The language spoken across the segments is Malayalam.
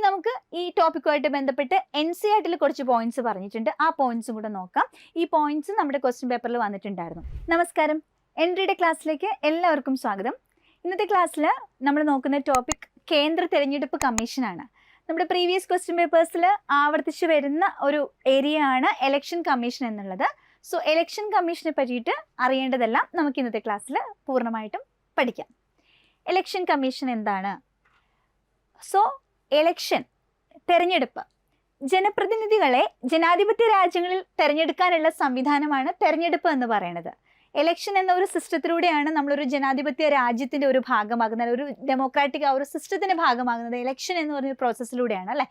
നമുക്ക് ഈ ടോപ്പിക്കുമായിട്ട് ബന്ധപ്പെട്ട് NCERT കുറച്ച് പോയിന്റ്സ് പറഞ്ഞിട്ടുണ്ട്. ആ പോയിന്റ്സും കൂടെ നോക്കാം. ഈ പോയിന്റ്സ് നമ്മുടെ ക്വസ്റ്റ്യൻ പേപ്പറിൽ വന്നിട്ടുണ്ടായിരുന്നു. നമസ്കാരം, എൻട്രിയുടെ ക്ലാസ്സിലേക്ക് എല്ലാവർക്കും സ്വാഗതം. ഇന്നത്തെ ക്ലാസ്സിൽ നമ്മൾ നോക്കുന്ന ടോപ്പിക് കേന്ദ്ര തെരഞ്ഞെടുപ്പ് കമ്മീഷനാണ്. നമ്മുടെ പ്രീവിയസ് ക്വസ്റ്റ്യൻ പേപ്പേഴ്സിൽ ആവർത്തിച്ച് വരുന്ന ഒരു ഏരിയ ആണ് ഇലക്ഷൻ കമ്മീഷൻ എന്നുള്ളത്. സോ ഇലക്ഷൻ കമ്മീഷനെ പറ്റിയിട്ട് അറിയേണ്ടതെല്ലാം നമുക്ക് ഇന്നത്തെ ക്ലാസ്സിൽ പൂർണ്ണമായിട്ടും പഠിക്കാം. ഇലക്ഷൻ കമ്മീഷൻ എന്താണ്? സോ എലക്ഷൻ, തെരഞ്ഞെടുപ്പ്, ജനപ്രതിനിധികളെ ജനാധിപത്യ രാജ്യങ്ങളിൽ തിരഞ്ഞെടുക്കാനുള്ള സംവിധാനമാണ് തെരഞ്ഞെടുപ്പ് എന്ന് പറയുന്നത്. എലക്ഷൻ എന്ന ഒരു സിസ്റ്റത്തിലൂടെയാണ് നമ്മളൊരു ജനാധിപത്യ രാജ്യത്തിൻ്റെ ഒരു ഭാഗമാകുന്നത്, ഒരു ഡെമോക്രാറ്റിക് ആ ഒരു സിസ്റ്റത്തിൻ്റെ ഭാഗമാകുന്നത് എലക്ഷൻ എന്ന് പറഞ്ഞ പ്രോസസ്സിലൂടെയാണ് അല്ലേ.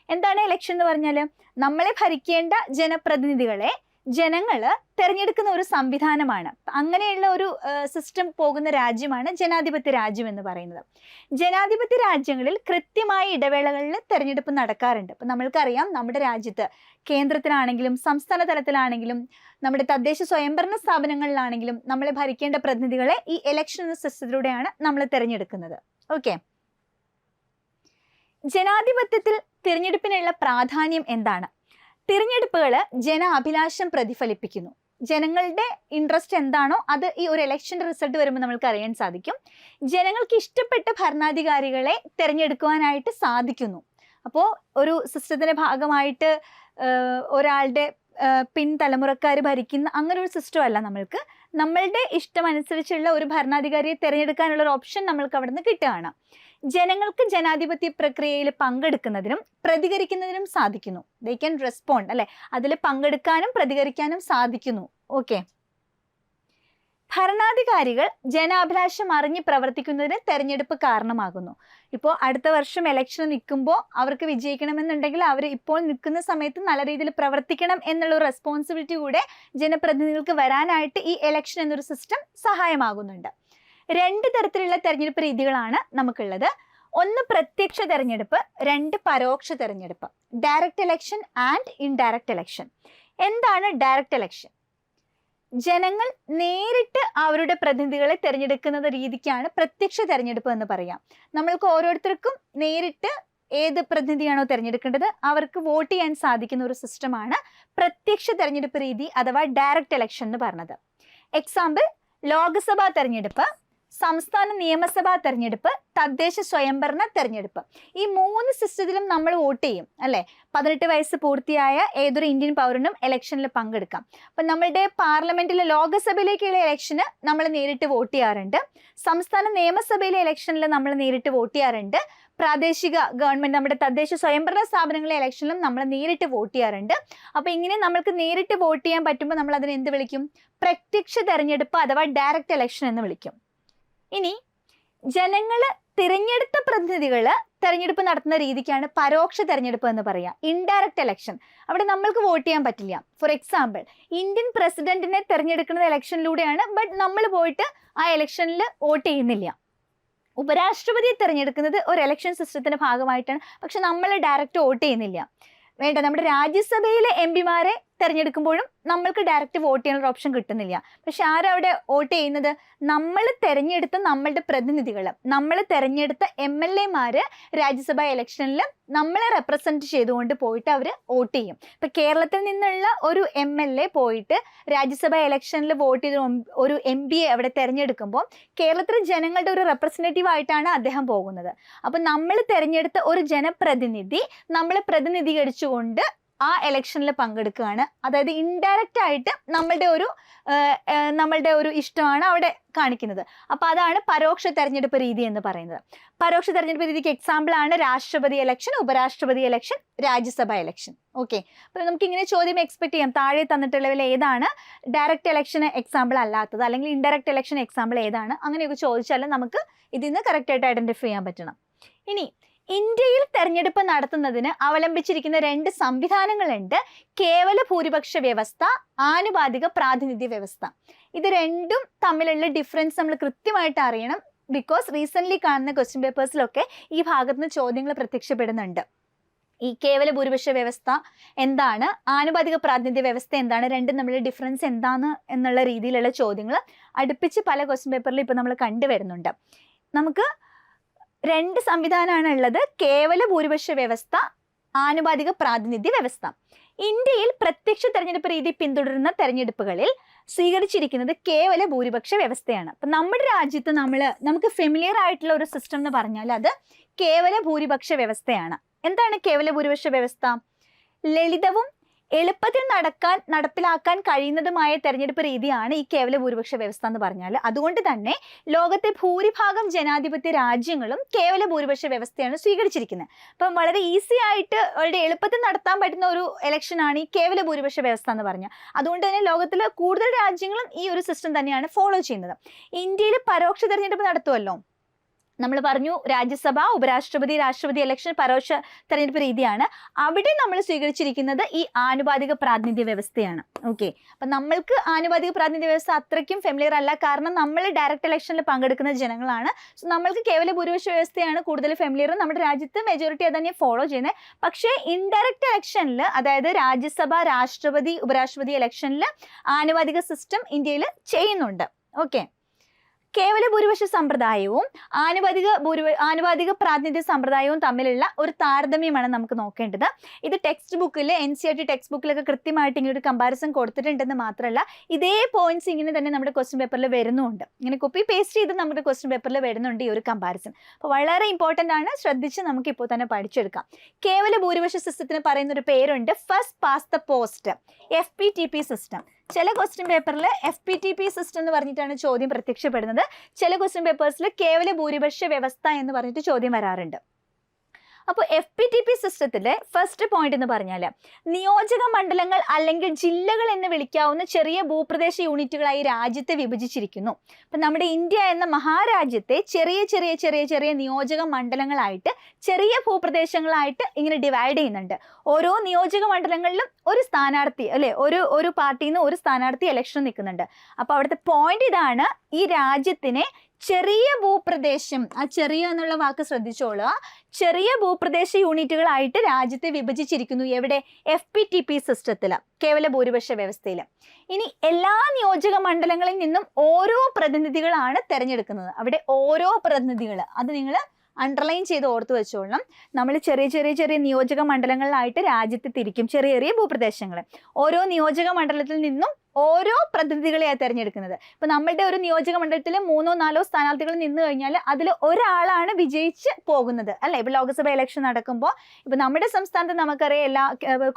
എന്താണ് എലക്ഷൻ എന്ന് പറഞ്ഞാൽ? നമ്മളെ ഭരിക്കേണ്ട ജനപ്രതിനിധികളെ ജനങ്ങൾ തിരഞ്ഞെടുക്കുന്ന ഒരു സംവിധാനമാണ്. അങ്ങനെയുള്ള ഒരു സിസ്റ്റം പോകുന്ന രാജ്യമാണ് ജനാധിപത്യ രാജ്യം എന്ന് പറയുന്നത്. ജനാധിപത്യ രാജ്യങ്ങളിൽ കൃത്യമായ ഇടവേളകളിൽ തിരഞ്ഞെടുപ്പ് നടക്കാറുണ്ട്. അപ്പം നമ്മൾക്കറിയാം, നമ്മുടെ രാജ്യത്ത് കേന്ദ്രത്തിലാണെങ്കിലും സംസ്ഥാന തലത്തിലാണെങ്കിലും നമ്മുടെ തദ്ദേശ സ്വയംഭരണ സ്ഥാപനങ്ങളിലാണെങ്കിലും നമ്മളെ ഭരിക്കേണ്ട പ്രതിനിധികളെ ഈ ഇലക്ഷൻ എന്ന സിസ്റ്റത്തിലൂടെയാണ് നമ്മൾ തിരഞ്ഞെടുക്കുന്നത്. ഓക്കെ, ജനാധിപത്യത്തിൽ തിരഞ്ഞെടുപ്പിനുള്ള പ്രാധാന്യം എന്താണ്? തിരഞ്ഞെടുപ്പുകൾ ജന അഭിലാഷം പ്രതിഫലിപ്പിക്കുന്നു. ജനങ്ങളുടെ ഇൻട്രസ്റ്റ് എന്താണോ അത് ഈ ഒരു ഇലക്ഷൻ്റെ റിസൾട്ട് വരുമ്പോൾ നമ്മൾക്ക് അറിയാൻ സാധിക്കും. ജനങ്ങൾക്ക് ഇഷ്ടപ്പെട്ട ഭരണാധികാരികളെ തിരഞ്ഞെടുക്കുവാനായിട്ട് സാധിക്കുന്നു. അപ്പോൾ ഒരു സിസ്റ്റത്തിൻ്റെ ഭാഗമായിട്ട് ഒരാളുടെ പിൻതലമുറക്കാർ ഭരിക്കുന്ന അങ്ങനെ ഒരു സിസ്റ്റം അല്ല. നമ്മളുടെ ഇഷ്ടമനുസരിച്ചുള്ള ഒരു ഭരണാധികാരിയെ തിരഞ്ഞെടുക്കാനുള്ള ഒരു ഓപ്ഷൻ നമ്മൾക്ക് അവിടെ നിന്ന് കിട്ടുകയാണ്. ജനങ്ങൾക്ക് ജനാധിപത്യ പ്രക്രിയയിൽ പങ്കെടുക്കുന്നതിനും പ്രതികരിക്കുന്നതിനും സാധിക്കുന്നു. ദേ ക്യാൻ റെസ്പോണ്ട് അല്ലെ, അതിൽ പങ്കെടുക്കാനും പ്രതികരിക്കാനും സാധിക്കുന്നു. ഓക്കെ, ഭരണാധികാരികൾ ജനാഭിലാഷം അറിഞ്ഞ് പ്രവർത്തിക്കുന്നതിന് തെരഞ്ഞെടുപ്പ് കാരണമാകുന്നു. ഇപ്പോൾ അടുത്ത വർഷം ഇലക്ഷൻ നിൽക്കുമ്പോൾ അവർക്ക് വിജയിക്കണമെന്നുണ്ടെങ്കിൽ അവർ ഇപ്പോൾ നിൽക്കുന്ന സമയത്ത് നല്ല രീതിയിൽ പ്രവർത്തിക്കണം എന്നുള്ള റെസ്പോൺസിബിലിറ്റി കൂടെ ജനപ്രതിനിധികൾക്ക് വരാനായിട്ട് ഈ ഇലക്ഷൻ എന്നൊരു സിസ്റ്റം സഹായമാകുന്നുണ്ട്. രണ്ട് തരത്തിലുള്ള തെരഞ്ഞെടുപ്പ് രീതികളാണ് നമുക്കുള്ളത്. ഒന്ന് പ്രത്യക്ഷ തെരഞ്ഞെടുപ്പ്, രണ്ട് പരോക്ഷ തെരഞ്ഞെടുപ്പ്. Direct election and indirect election. എന്താണ് ഡയറക്റ്റ് ഇലക്ഷൻ? ജനങ്ങൾ നേരിട്ട് അവരുടെ പ്രതിനിധികളെ തിരഞ്ഞെടുക്കുന്ന രീതിക്കാണ് പ്രത്യക്ഷ തെരഞ്ഞെടുപ്പ് എന്ന് പറയാം. നമ്മൾക്ക് ഓരോരുത്തർക്കും നേരിട്ട് ഏത് പ്രതിനിധിയാണോ തിരഞ്ഞെടുക്കേണ്ടത് അവർക്ക് വോട്ട് ചെയ്യാൻ സാധിക്കുന്ന ഒരു സിസ്റ്റമാണ് പ്രത്യക്ഷ തെരഞ്ഞെടുപ്പ് രീതി അഥവാ ഡയറക്റ്റ് ഇലക്ഷൻ എന്ന് പറഞ്ഞത്. എക്സാമ്പിൾ, ലോക്സഭാ തെരഞ്ഞെടുപ്പ്, സംസ്ഥാന നിയമസഭാ തെരഞ്ഞെടുപ്പ്, തദ്ദേശ സ്വയംഭരണ തെരഞ്ഞെടുപ്പ്. ഈ മൂന്ന് സിസ്റ്റത്തിലും നമ്മൾ വോട്ട് ചെയ്യും അല്ലേ. 18 വയസ്സ് പൂർത്തിയായ ഏതൊരു ഇന്ത്യൻ പൗരനും ഇലക്ഷനിൽ പങ്കെടുക്കാം. അപ്പം നമ്മളുടെ പാർലമെന്റിലെ ലോക്സഭയിലേക്കുള്ള ഇലക്ഷന് നമ്മൾ നേരിട്ട് വോട്ട് ചെയ്യാറുണ്ട്. സംസ്ഥാന നിയമസഭയിലെ ഇലക്ഷനിൽ നമ്മൾ നേരിട്ട് വോട്ട് ചെയ്യാറുണ്ട്. പ്രാദേശിക ഗവൺമെന്റ്, നമ്മുടെ തദ്ദേശ സ്വയംഭരണ സ്ഥാപനങ്ങളിലെ ഇലക്ഷനിലും നമ്മൾ നേരിട്ട് വോട്ട് ചെയ്യാറുണ്ട്. അപ്പോൾ ഇങ്ങനെ നമ്മൾക്ക് നേരിട്ട് വോട്ട് ചെയ്യാൻ പറ്റുമ്പോൾ നമ്മൾ അതിനെ എന്ത് വിളിക്കും? പ്രത്യക്ഷ തെരഞ്ഞെടുപ്പ് അഥവാ ഡയറക്റ്റ് ഇലക്ഷൻ എന്ന് വിളിക്കും. ഇനി ജനങ്ങൾ തിരഞ്ഞെടുത്ത പ്രതിനിധികൾ തെരഞ്ഞെടുപ്പ് നടത്തുന്ന രീതിക്കാണ് പരോക്ഷ തെരഞ്ഞെടുപ്പ് എന്ന് പറയുക. ഇൻഡയറക്റ്റ് ഇലക്ഷൻ, അവിടെ നമ്മൾക്ക് വോട്ട് ചെയ്യാൻ പറ്റില്ല. ഫോർ എക്സാമ്പിൾ, ഇന്ത്യൻ പ്രസിഡന്റിനെ തിരഞ്ഞെടുക്കുന്നത് ഇലക്ഷനിലൂടെയാണ്, ബട്ട് നമ്മൾ പോയിട്ട് ആ ഇലക്ഷനിൽ വോട്ട് ചെയ്യുന്നില്ല. ഉപരാഷ്ട്രപതിയെ തിരഞ്ഞെടുക്കുന്നത് ഒരു ഇലക്ഷൻ സിസ്റ്റത്തിന്റെ ഭാഗമായിട്ടാണ്, പക്ഷെ നമ്മൾ ഡയറക്റ്റ് വോട്ട് ചെയ്യുന്നില്ല. വേണ്ട, നമ്മുടെ രാജ്യസഭയിലെ MP-മാരെ തിരഞ്ഞെടുക്കുമ്പോഴും നമ്മൾക്ക് ഡയറക്റ്റ് വോട്ട് ചെയ്യാനുള്ള ഓപ്ഷൻ കിട്ടുന്നില്ല. പക്ഷെ ആരവിടെ വോട്ട് ചെയ്യുന്നത്? നമ്മൾ തിരഞ്ഞെടുത്ത നമ്മളുടെ പ്രതിനിധികൾ, നമ്മൾ തിരഞ്ഞെടുത്ത MLA-മാർ രാജ്യസഭാ ഇലക്ഷനിൽ നമ്മളെ റെപ്രസെൻറ്റ് ചെയ്തുകൊണ്ട് പോയിട്ട് അവർ വോട്ട് ചെയ്യും. ഇപ്പം കേരളത്തിൽ നിന്നുള്ള ഒരു MLA പോയിട്ട് രാജ്യസഭാ ഇലക്ഷനിൽ വോട്ട് ചെയ്ത ഒരു MP-യെ അവിടെ തിരഞ്ഞെടുക്കുമ്പോൾ കേരളത്തിലെ ജനങ്ങളുടെ ഒരു റെപ്രസെൻറ്റേറ്റീവ് ആയിട്ടാണ് അദ്ദേഹം പോകുന്നത്. അപ്പം നമ്മൾ തിരഞ്ഞെടുത്ത ഒരു ജനപ്രതിനിധി നമ്മളെ പ്രതിനിധീകരിച്ചുകൊണ്ട് ആ ഇലക്ഷനിൽ പങ്കെടുക്കുകയാണ്. അതായത് ഇൻഡയറക്റ്റ് ആയിട്ട് നമ്മളുടെ ഒരു ഇഷ്ടമാണ് അവിടെ കാണിക്കുന്നത്. അപ്പോൾ അതാണ് പരോക്ഷ തെരഞ്ഞെടുപ്പ് രീതി എന്ന് പറയുന്നത്. പരോക്ഷ തെരഞ്ഞെടുപ്പ് രീതിക്ക് എക്സാമ്പിൾ ആണ് രാഷ്ട്രപതി ഇലക്ഷൻ, ഉപരാഷ്ട്രപതി ഇലക്ഷൻ, രാജ്യസഭ ഇലക്ഷൻ. ഓക്കെ, അപ്പോൾ നമുക്ക് ഇങ്ങനെ ചോദ്യം എക്സ്പെക്ട് ചെയ്യാം, താഴെ തന്നിട്ടുള്ളതിൽ ഏതാണ് ഡയറക്റ്റ് ഇലക്ഷന് എക്സാമ്പിൾ അല്ലാത്തത്, അല്ലെങ്കിൽ ഇൻഡയറക്റ്റ് ഇലക്ഷൻ എക്സാമ്പിൾ ഏതാണ്, അങ്ങനെയൊക്കെ ചോദിച്ചാൽ നമുക്ക് ഇതിൽ നിന്ന് കറക്റ്റായിട്ട് ഐഡന്റിഫൈ ചെയ്യാൻ പറ്റണം. ഇനി ഇന്ത്യയിൽ തെരഞ്ഞെടുപ്പ് നടത്തുന്നതിന് അവലംബിച്ചിരിക്കുന്ന രണ്ട് സംവിധാനങ്ങളുണ്ട്. കേവല ഭൂരിപക്ഷ വ്യവസ്ഥ, ആനുപാതിക പ്രാതിനിധ്യ വ്യവസ്ഥ. ഇത് രണ്ടും തമ്മിലുള്ള ഡിഫറൻസ് നമ്മൾ കൃത്യമായിട്ട് അറിയണം. ബിക്കോസ് റീസെൻ്റ്ലി കാണുന്ന ക്വസ്റ്റ്യൻ പേപ്പേഴ്സിലൊക്കെ ഈ ഭാഗത്ത് നിന്ന് ചോദ്യങ്ങൾ പ്രത്യക്ഷപ്പെടുന്നുണ്ട്. ഈ കേവല ഭൂരിപക്ഷ വ്യവസ്ഥ എന്താണ്, ആനുപാതിക പ്രാതിനിധ്യ വ്യവസ്ഥ എന്താണ്, രണ്ടും തമ്മിലുള്ള ഡിഫറൻസ് എന്താണ് എന്നുള്ള രീതിയിലുള്ള ചോദ്യങ്ങൾ അടുപ്പിച്ച് പല ക്വസ്റ്റ്യൻ പേപ്പറിൽ ഇപ്പോൾ നമ്മൾ കണ്ടുവരുന്നുണ്ട്. നമുക്ക് 2 സംവിധാനമാണ് ഉള്ളത്. കേവല ഭൂരിപക്ഷ വ്യവസ്ഥ, ആനുപാതിക പ്രാതിനിധ്യ വ്യവസ്ഥ. ഇന്ത്യയിൽ പ്രത്യക്ഷ തെരഞ്ഞെടുപ്പ് രീതി പിന്തുടരുന്ന തെരഞ്ഞെടുപ്പുകളിൽ സ്വീകരിച്ചിരിക്കുന്നത് കേവല ഭൂരിപക്ഷ വ്യവസ്ഥയാണ്. അപ്പം നമ്മുടെ രാജ്യത്ത് നമുക്ക് ഫെമിലിയർ ആയിട്ടുള്ള ഒരു സിസ്റ്റം എന്ന് പറഞ്ഞാൽ അത് കേവല ഭൂരിപക്ഷ വ്യവസ്ഥയാണ്. എന്താണ് കേവല ഭൂരിപക്ഷ വ്യവസ്ഥ? ലളിതവും എളുപ്പത്തിൽ നടപ്പിലാക്കാൻ കഴിയുന്നതുമായ തെരഞ്ഞെടുപ്പ് രീതിയാണ് ഈ കേവല ഭൂരിപക്ഷ വ്യവസ്ഥ എന്ന് പറഞ്ഞാൽ. അതുകൊണ്ട് തന്നെ ലോകത്തെ ഭൂരിഭാഗം ജനാധിപത്യ രാജ്യങ്ങളും കേവല ഭൂരിപക്ഷ വ്യവസ്ഥയാണ് സ്വീകരിച്ചിരിക്കുന്നത്. അപ്പം വളരെ ഈസി ആയിട്ട് വളരെ എളുപ്പത്തിൽ നടത്താൻ പറ്റുന്ന ഒരു ഇലക്ഷനാണ് ഈ കേവല ഭൂരിപക്ഷ വ്യവസ്ഥ എന്ന് പറഞ്ഞാൽ. അതുകൊണ്ട് തന്നെ ലോകത്തിലെ കൂടുതൽ രാജ്യങ്ങളും ഈ ഒരു സിസ്റ്റം തന്നെയാണ് ഫോളോ ചെയ്യുന്നത്. ഇന്ത്യയിൽ പരോക്ഷ തെരഞ്ഞെടുപ്പ് നടത്തുമല്ലോ. നമ്മൾ പറഞ്ഞു രാജ്യസഭ, ഉപരാഷ്ട്രപതി, രാഷ്ട്രപതി ഇലക്ഷൻ പരോക്ഷ തെരഞ്ഞെടുപ്പ് രീതിയാണ്. അവിടെ നമ്മൾ സ്വീകരിച്ചിരിക്കുന്നത് ഈ ആനുപാതിക പ്രാതിനിധ്യ വ്യവസ്ഥയാണ്. ഓക്കെ, അപ്പം നമ്മൾക്ക് ആനുപാതിക പ്രാതിനിധ്യ വ്യവസ്ഥ അത്രയ്ക്കും ഫെമിലിയർ അല്ല. കാരണം നമ്മൾ ഡയറക്റ്റ് ഇലക്ഷനിൽ പങ്കെടുക്കുന്ന ജനങ്ങളാണ്. സോ നമ്മൾക്ക് കേവല ഭൂരിപക്ഷ വ്യവസ്ഥയാണ് കൂടുതൽ ഫെമിലിയർ. നമ്മുടെ രാജ്യത്ത് മെജോറിറ്റി അത് തന്നെ ഫോളോ ചെയ്യുന്നത്. പക്ഷേ ഇൻഡയറക്റ്റ് ഇലക്ഷനിൽ, അതായത് രാജ്യസഭ, രാഷ്ട്രപതി, ഉപരാഷ്ട്രപതി ഇലക്ഷനിൽ ആനുപാതിക സിസ്റ്റം ഇന്ത്യയിൽ ചെയ്യുന്നുണ്ട്. ഓക്കെ, കേവല ഭൂരിപക്ഷ സമ്പ്രദായവും ആനുപാതിക പ്രാതിനിധ്യ സമ്പ്രദായവും തമ്മിലുള്ള ഒരു താരതമ്യമാണ് നമുക്ക് നോക്കേണ്ടത്. ഇത് ടെക്സ്റ്റ് ബുക്കിൽ, NCERT ടെക്സ്റ്റ് ബുക്കിലൊക്കെ കൃത്യമായിട്ട് ഇങ്ങനെ ഒരു കമ്പാരിസൺ കൊടുത്തിട്ടുണ്ടെന്ന് മാത്രമല്ല, ഇതേ പോയിന്റ്സ് ഇങ്ങനെ തന്നെ നമ്മുടെ ക്വസ്റ്റ്യൻ പേപ്പറിൽ വരുന്നുണ്ട്. ഇങ്ങനെ കോപ്പി പേസ്റ്റ് ചെയ്ത് നമ്മുടെ ക്വസ്റ്റ്യൻ പേപ്പറിൽ വരുന്നുണ്ട് ഈ ഒരു കമ്പാരിസൺ. അപ്പോൾ വളരെ ഇമ്പോർട്ടൻ്റ് ആണ്, ശ്രദ്ധിച്ച് നമുക്ക് ഇപ്പോൾ തന്നെ പഠിച്ചെടുക്കാം. കേവല ഭൂരിപക്ഷ സിസ്റ്റത്തിന് പറയുന്ന ഒരു പേരുണ്ട്, first pass the post, FPTP system. ചില ക്വസ്റ്റ്യൻ പേപ്പറിൽ FPTP സിസ്റ്റം എന്ന് പറഞ്ഞിട്ടാണ് ചോദ്യം പ്രത്യക്ഷപ്പെടുന്നത്. ചില ക്വസ്റ്റ്യൻ പേപ്പേഴ്സിൽ കേവല ഭൂരിപക്ഷ വ്യവസ്ഥ എന്ന് പറഞ്ഞിട്ട് ചോദ്യം വരാറുണ്ട്. അപ്പോൾ FPTP സിസ്റ്റത്തിലെ ഫസ്റ്റ് പോയിന്റ് എന്ന് പറഞ്ഞാൽ നിയോജക മണ്ഡലങ്ങൾ അല്ലെങ്കിൽ ജില്ലകൾ എന്ന് വിളിക്കാവുന്ന ചെറിയ ഭൂപ്രദേശ യൂണിറ്റുകളായി രാജ്യത്തെ വിഭജിച്ചിരിക്കുന്നു. അപ്പം നമ്മുടെ ഇന്ത്യ എന്ന മഹാരാജ്യത്തെ ചെറിയ ചെറിയ ചെറിയ ചെറിയ നിയോജക മണ്ഡലങ്ങളായിട്ട്, ചെറിയ ഭൂപ്രദേശങ്ങളായിട്ട് ഇങ്ങനെ ഡിവൈഡ് ചെയ്യുന്നുണ്ട്. ഓരോ നിയോജക മണ്ഡലങ്ങളിലും ഒരു സ്ഥാനാർത്ഥി, അല്ലെ, ഒരു പാർട്ടിയിൽ നിന്ന് ഒരു സ്ഥാനാർത്ഥി ഇലക്ഷൻ നിൽക്കുന്നുണ്ട്. അപ്പോൾ അവിടുത്തെ പോയിന്റ് ഇതാണ്, ഈ രാജ്യത്തിനെ ചെറിയ ഭൂപ്രദേശം, ആ ചെറിയ എന്നുള്ള വാക്ക് ശ്രദ്ധിച്ചോളുക, ചെറിയ ഭൂപ്രദേശ യൂണിറ്റുകളായിട്ട് രാജ്യത്തെ വിഭജിച്ചിരിക്കുന്നു. എവിടെ? FPTP സിസ്റ്റത്തിൽ, കേവല ഭൂരിപക്ഷ വ്യവസ്ഥയിൽ. ഇനി എല്ലാ നിയോജക മണ്ഡലങ്ങളിൽ നിന്നും ഓരോ പ്രതിനിധികളാണ് തിരഞ്ഞെടുക്കുന്നത്. അവിടെ ഓരോ പ്രതിനിധികൾ, അത് നിങ്ങൾ അണ്ടർലൈൻ ചെയ്ത് ഓർത്ത് വെച്ചോളണം. നമ്മൾ ചെറിയ ചെറിയ ചെറിയ നിയോജക മണ്ഡലങ്ങളിലായിട്ട് രാജ്യത്ത് തിരിക്കും, ചെറിയ ചെറിയ ഭൂപ്രദേശങ്ങൾ. ഓരോ നിയോജക മണ്ഡലത്തിൽ നിന്നും ഓരോ പ്രതിനിധികളെയാണ് തിരഞ്ഞെടുക്കുന്നത്. ഇപ്പം നമ്മളുടെ ഒരു നിയോജക മണ്ഡലത്തിൽ 3 or 4 സ്ഥാനാർത്ഥികൾ നിന്ന് കഴിഞ്ഞാൽ അതിൽ ഒരാളാണ് വിജയിച്ച് പോകുന്നത്, അല്ലേ? ഇപ്പം ലോക്സഭ ഇലക്ഷൻ നടക്കുമ്പോൾ ഇപ്പം നമ്മുടെ സംസ്ഥാനത്ത് നമുക്കറിയാം എല്ലാ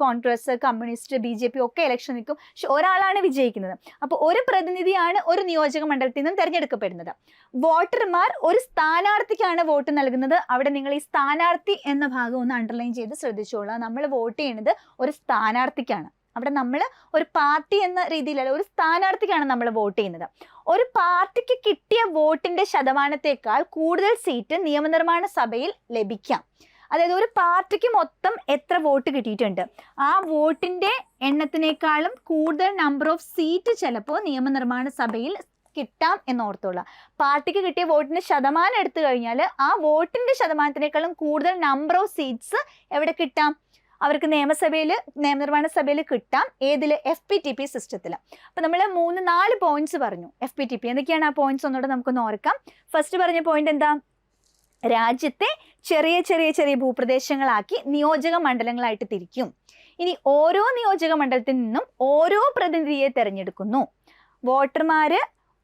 കോൺഗ്രസ്, കമ്മ്യൂണിസ്റ്റ്, BJP ഒക്കെ ഇലക്ഷൻ നിൽക്കും. പക്ഷെ ഒരാളാണ് വിജയിക്കുന്നത്. അപ്പോൾ ഒരു പ്രതിനിധിയാണ് ഒരു നിയോജക മണ്ഡലത്തിൽ നിന്നും തിരഞ്ഞെടുക്കപ്പെടുന്നത്. വോട്ടർമാർ ഒരു സ്ഥാനാർത്ഥിക്കാണ് വോട്ട് നൽകുന്നത്. അവിടെ നിങ്ങൾ ഈ സ്ഥാനാർത്ഥി എന്ന ഭാഗം ഒന്ന് അണ്ടർലൈൻ ചെയ്ത് ശ്രദ്ധിച്ചോളാം. നമ്മൾ വോട്ട് ചെയ്യുന്നത് ഒരു സ്ഥാനാർത്ഥിക്കാണ്. അവിടെ നമ്മൾ ഒരു പാർട്ടി എന്ന രീതിയിലല്ല, ഒരു സ്ഥാനാർത്ഥിക്കാണ് നമ്മൾ വോട്ട് ചെയ്യുന്നത്. ഒരു പാർട്ടിക്ക് കിട്ടിയ വോട്ടിന്റെ ശതമാനത്തേക്കാൾ കൂടുതൽ സീറ്റ് നിയമനിർമ്മാണ സഭയിൽ ലഭിക്കാം. അതായത് ഒരു പാർട്ടിക്ക് മൊത്തം എത്ര വോട്ട് കിട്ടിയിട്ടുണ്ട്, ആ വോട്ടിന്റെ എണ്ണത്തിനേക്കാളും കൂടുതൽ നമ്പർ ഓഫ് സീറ്റ് ചിലപ്പോൾ നിയമനിർമ്മാണ സഭയിൽ കിട്ടാം എന്നോർത്തോളാം. പാർട്ടിക്ക് കിട്ടിയ വോട്ടിന്റെ ശതമാനം എടുത്തു കഴിഞ്ഞാൽ ആ വോട്ടിന്റെ ശതമാനത്തിനേക്കാളും കൂടുതൽ നമ്പർ ഓഫ് സീറ്റ്സ് എവിടെ കിട്ടാം? അവർക്ക് നിയമനിർമ്മാണ സഭയിൽ കിട്ടാം. ഏതിൽ? FPTP സിസ്റ്റത്തിൽ. അപ്പം നമ്മൾ 3-4 പോയിന്റ്സ് പറഞ്ഞു FPTP. എന്തൊക്കെയാണ് ആ പോയിന്റ്സ് ഒന്നുകൂടെ നമുക്കൊന്ന് ഓർക്കാം. ഫസ്റ്റ് പറഞ്ഞ പോയിന്റ് എന്താ? രാജ്യത്തെ ചെറിയ ചെറിയ ചെറിയ ഭൂപ്രദേശങ്ങളാക്കി നിയോജക മണ്ഡലങ്ങളായിട്ട് തിരിക്കും. ഇനി ഓരോ നിയോജക മണ്ഡലത്തിൽ നിന്നും ഓരോ പ്രതിനിധിയെ തിരഞ്ഞെടുക്കുന്നു. വോട്ടർമാർ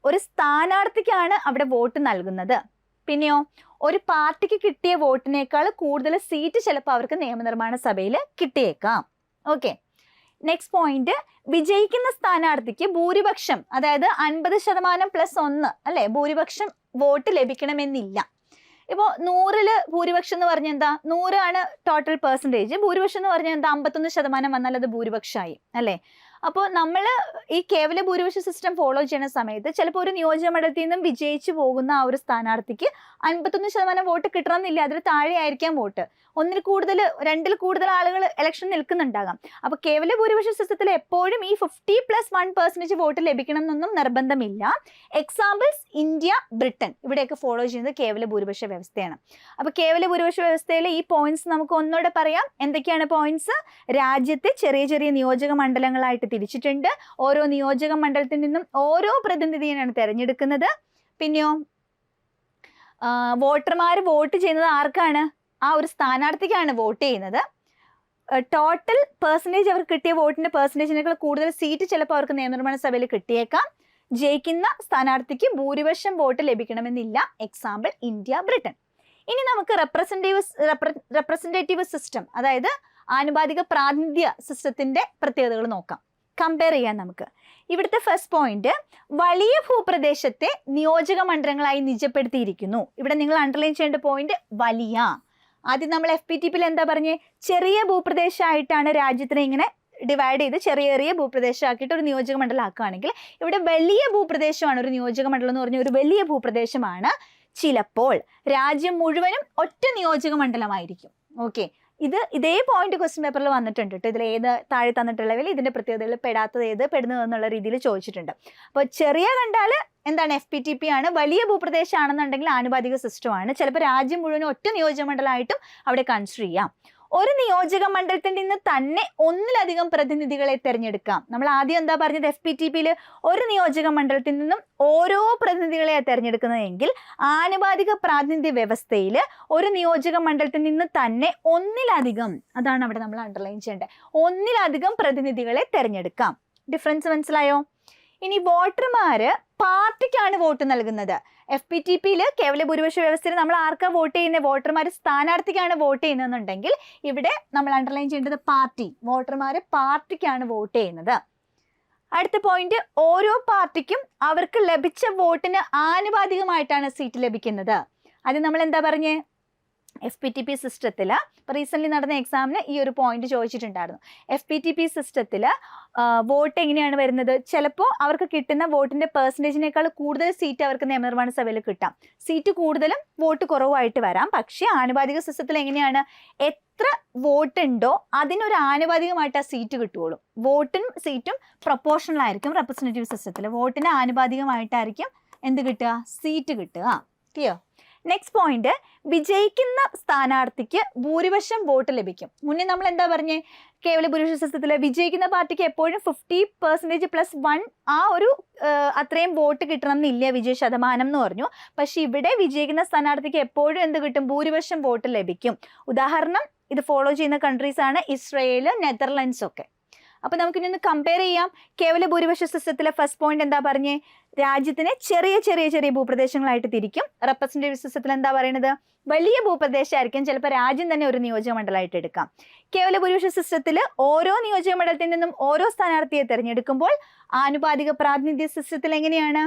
ഒരു സ്ഥാനാർത്ഥിക്കാണ് അവിടെ വോട്ട് നൽകുന്നത്. പിന്നെയോ ഒരു പാർട്ടിക്ക് കിട്ടിയ വോട്ടിനേക്കാൾ കൂടുതൽ സീറ്റ് ചിലപ്പോൾ അവർക്ക് നിയമനിർമ്മാണ സഭയിൽ കിട്ടിയേക്കാം. ഓക്കെ, നെക്സ്റ്റ് പോയിന്റ്, വിജയിക്കുന്ന സ്ഥാനാർത്ഥിക്ക് ഭൂരിപക്ഷം, അതായത് 50% +1, അല്ലെ, ഭൂരിപക്ഷം വോട്ട് ലഭിക്കണമെന്നില്ല. ഇപ്പോൾ 100-ൽ ഭൂരിപക്ഷം എന്ന് പറഞ്ഞാൽ എന്താ? 100 ആണ് ടോട്ടൽ പെർസെൻറ്റേജ്. ഭൂരിപക്ഷം എന്ന് പറഞ്ഞാൽ എന്താ? 51% വന്നാൽ അത് ഭൂരിപക്ഷമായി, അല്ലേ? അപ്പോൾ നമ്മൾ ഈ കേവല ഭൂരിപക്ഷ സിസ്റ്റം ഫോളോ ചെയ്യുന്ന സമയത്ത് ചിലപ്പോൾ ഒരു നിയോജക മണ്ഡലത്തിൽ നിന്നും വിജയിച്ചു പോകുന്ന ആ ഒരു സ്ഥാനാർത്ഥിക്ക് 51% വോട്ട് കിട്ടണമെന്നില്ല, അതിൽ താഴെ ആയിരിക്കാം വോട്ട്. 1-ൽ കൂടുതൽ, 2-ൽ കൂടുതൽ ആളുകൾ ഇലക്ഷൻ നിൽക്കുന്നുണ്ടാകാം. അപ്പോൾ കേവല ഭൂരിപക്ഷ സിസ്റ്റത്തിൽ എപ്പോഴും ഈ 50+1% വോട്ട് ലഭിക്കണം എന്നൊന്നും നിർബന്ധമില്ല. എക്സാമ്പിൾസ് ഇന്ത്യ, ബ്രിട്ടൻ, ഇവിടെയൊക്കെ ഫോളോ ചെയ്യുന്നത് കേവല ഭൂരിപക്ഷ വ്യവസ്ഥയാണ്. അപ്പോൾ കേവല ഭൂരിപക്ഷ വ്യവസ്ഥയിലെ ഈ പോയിന്റ്സ് നമുക്ക് ഒന്നുകൂടെ പറയാം. എന്തൊക്കെയാണ് പോയിന്റ്സ്? രാജ്യത്തെ ചെറിയ ചെറിയ നിയോജക മണ്ഡലങ്ങളായിട്ട് തിരിച്ചിട്ടുണ്ട്. ഓരോ നിയോജക മണ്ഡലത്തിൽ നിന്നും ഓരോ പ്രതിനിധിയെയാണ് തിരഞ്ഞെടുക്കുന്നത്. പിന്നെയോ വോട്ടർമാർ വോട്ട് ചെയ്യുന്നത് ആർക്കാണ്? ആ ഒരു സ്ഥാനാർത്ഥിക്കാണ് വോട്ട് ചെയ്യുന്നത്. ടോട്ടൽ പെർസെൻറ്റേജ് അവർക്ക് കിട്ടിയ വോട്ടിന്റെ പെർസെൻറ്റേജിനേക്കാൾ കൂടുതൽ സീറ്റ് ചിലപ്പോൾ അവർക്ക് നിയമനിർമ്മാണ സഭയിൽ കിട്ടിയേക്കാം. ജയിക്കുന്ന സ്ഥാനാർത്ഥിക്ക് ഭൂരിപക്ഷം വോട്ട് ലഭിക്കണമെന്നില്ല. Example India, Britain. ഇനി നമുക്ക് റെപ്രസെൻറ്റേറ്റീവ് സിസ്റ്റം, അതായത് ആനുപാതിക പ്രാതിനിധ്യ സിസ്റ്റത്തിന്റെ പ്രത്യേകതകൾ നോക്കാം, കമ്പയർ ചെയ്യാൻ നമുക്ക്. ഇവിടുത്തെ ഫസ്റ്റ് പോയിന്റ്, വലിയ ഭൂപ്രദേശത്തെ നിയോജക മണ്ഡലങ്ങളായി നിജപ്പെടുത്തിയിരിക്കുന്നു. ഇവിടെ നിങ്ങൾ അണ്ടർലൈൻ ചെയ്യേണ്ട പോയിന്റ് വലിയ. ആദ്യം നമ്മൾ FPTP എന്താ പറഞ്ഞേ? ചെറിയ ഭൂപ്രദേശമായിട്ടാണ് രാജ്യത്തിനെ ഇങ്ങനെ ഡിവൈഡ് ചെയ്ത് ചെറിയ ചെറിയ ഭൂപ്രദേശമാക്കിയിട്ട് ഒരു നിയോജക മണ്ഡലം ആക്കുകയാണെങ്കിൽ ഇവിടെ വലിയ ഭൂപ്രദേശമാണ്. ഒരു നിയോജക മണ്ഡലം എന്ന് പറഞ്ഞ ഒരു വലിയ ഭൂപ്രദേശമാണ്. ചിലപ്പോൾ രാജ്യം മുഴുവനും ഒറ്റ നിയോജക മണ്ഡലമായിരിക്കും. ഓക്കെ, ഇതേ പോയിന്റ് ക്വസ്റ്റ്യൻ പേപ്പറിൽ വന്നിട്ടുണ്ട് കേട്ടോ. ഇതിൽ ഏത് താഴെ തന്നിട്ടുള്ളവയിൽ ഇതിന്റെ പ്രത്യേകതകളിൽ പെടാത്തത് ഏത്, പെടുന്നത് എന്നുള്ള രീതിയിൽ ചോദിച്ചിട്ടുണ്ട്. അപ്പോൾ ചെറിയ കണ്ടാൽ എന്താണ്? FPTP ആണ്. വലിയ ഭൂപ്രദേശമാണെന്നുണ്ടെങ്കിൽ ആനുപാതിക സിസ്റ്റമാണ്. ചിലപ്പോൾ രാജ്യം മുഴുവനും ഒറ്റ നിയോജക മണ്ഡലമായിട്ടും അവിടെ കൺസിഡർ ചെയ്യാം. ഒരു നിയോജക മണ്ഡലത്തിൽ നിന്ന് തന്നെ ഒന്നിലധികം പ്രതിനിധികളെ തിരഞ്ഞെടുക്കാം. നമ്മൾ ആദ്യം എന്താ പറഞ്ഞത്? FPTP-യിൽ ഒരു നിയോജക മണ്ഡലത്തിൽ നിന്നും ഓരോ പ്രതിനിധികളെയാണ് തിരഞ്ഞെടുക്കുന്നതെങ്കിൽ ആനുപാതിക പ്രാതിനിധ്യ വ്യവസ്ഥയിൽ ഒരു നിയോജക മണ്ഡലത്തിൽ നിന്ന് തന്നെ ഒന്നിലധികം, അതാണ് അവിടെ നമ്മൾ അണ്ടർലൈൻ ചെയ്യേണ്ടത്, ഒന്നിലധികം പ്രതിനിധികളെ തിരഞ്ഞെടുക്കാം. ഡിഫറൻസ് മനസ്സിലായോ? ഇനി വോട്ടർമാര് പാർട്ടിക്കാണ് വോട്ട് നൽകുന്നത്. FPTP-യിൽ കേവല ഭൂരിപക്ഷ വ്യവസ്ഥയിൽ നമ്മൾ ആർക്കാ വോട്ട് ചെയ്യുന്നത്? വോട്ടർമാർ സ്ഥാനാർത്ഥിക്കാണ് വോട്ട് ചെയ്യുന്നതെന്നുണ്ടെങ്കിൽ ഇവിടെ നമ്മൾ അണ്ടർലൈൻ ചെയ്യേണ്ടത് പാർട്ടി. വോട്ടർമാർ പാർട്ടിക്കാണ് വോട്ട് ചെയ്യുന്നത്. അടുത്ത പോയിന്റ്, ഓരോ പാർട്ടിക്കും അവർക്ക് ലഭിച്ച വോട്ടിന് ആനുപാതികമായിട്ടാണ് സീറ്റ് ലഭിക്കുന്നത്. അത് നമ്മൾ എന്താ പറഞ്ഞേ? FPTP സിസ്റ്റത്തിൽ റീസെൻ്റ്ലി നടന്ന എക്സാമിന് ഈ ഒരു പോയിന്റ് ചോദിച്ചിട്ടുണ്ടായിരുന്നു. FPTP സിസ്റ്റത്തിൽ വോട്ട് എങ്ങനെയാണ് വരുന്നത്? ചിലപ്പോൾ അവർക്ക് കിട്ടുന്ന വോട്ടിന്റെ പെർസെൻറ്റേജിനേക്കാൾ കൂടുതൽ സീറ്റ് അവർക്ക് നിയമനിർമ്മാണ സഭയിൽ കിട്ടാം. സീറ്റ് കൂടുതലും വോട്ട് കുറവായിട്ട് വരാം. പക്ഷേ ആനുപാതിക സിസ്റ്റത്തിൽ എങ്ങനെയാണ്? എത്ര വോട്ട് ഉണ്ടോ അതിനൊരു ആനുപാതികമായിട്ട് ആ സീറ്റ് കിട്ടുകയുള്ളൂ. വോട്ടും സീറ്റും പ്രൊപ്പോർഷണൽ ആയിരിക്കും. റെപ്രസെൻറ്റേറ്റീവ് സിസ്റ്റത്തിൽ വോട്ടിന് ആനുപാതികമായിട്ടായിരിക്കും എന്ത് കിട്ടുക? സീറ്റ് കിട്ടുക. ക്ലിയർ? നെക്സ്റ്റ് പോയിന്റ്, വിജയിക്കുന്ന സ്ഥാനാർത്ഥിക്ക് ഭൂരിപക്ഷം വോട്ട് ലഭിക്കും. മുന്നേ നമ്മൾ എന്താ പറഞ്ഞേ? കേവല ഭൂരിപക്ഷ സിസ്റ്റത്തിൽ വിജയിക്കുന്ന പാർട്ടിക്ക് എപ്പോഴും 50% +1 ആ ഒരു അത്രയും വോട്ട് കിട്ടണം എന്നില്ല വിജയ ശതമാനം എന്ന് പറഞ്ഞു. പക്ഷെ ഇവിടെ വിജയിക്കുന്ന സ്ഥാനാർത്ഥിക്ക് എപ്പോഴും എന്ത് കിട്ടും? ഭൂരിപക്ഷം വോട്ട് ലഭിക്കും. ഉദാഹരണം, ഇത് ഫോളോ ചെയ്യുന്ന കൺട്രീസ് ആണ് ഇസ്രയേൽ, നെതർലൻഡ്സ് ഒക്കെ. അപ്പൊ നമുക്കിനി ഒന്ന് കമ്പയർ ചെയ്യാം. കേവല ഭൂരിപക്ഷ സിസ്റ്റത്തിലെ ഫസ്റ്റ് പോയിന്റ് എന്താ പറഞ്ഞേ? രാജ്യത്തിനെ ചെറിയ ചെറിയ ചെറിയ ഭൂപ്രദേശങ്ങളായിട്ട് തിരിക്കും. റെപ്രസെൻറ്റേറ്റീവ് സിസ്റ്റത്തിൽ എന്താ പറയുന്നത്? വലിയ ഭൂപ്രദേശമായിരിക്കും. ചിലപ്പോൾ രാജ്യം തന്നെ ഒരു നിയോജക മണ്ഡലമായിട്ട് എടുക്കാം. കേവല ഭൂരിപക്ഷ സിസ്റ്റത്തിൽ ഓരോ നിയോജക മണ്ഡലത്തിൽ നിന്നും ഓരോ സ്ഥാനാർത്ഥിയെ തിരഞ്ഞെടുക്കുമ്പോൾ ആനുപാതിക പ്രാതിനിധ്യ സിസ്റ്റത്തിൽ എങ്ങനെയാണ്?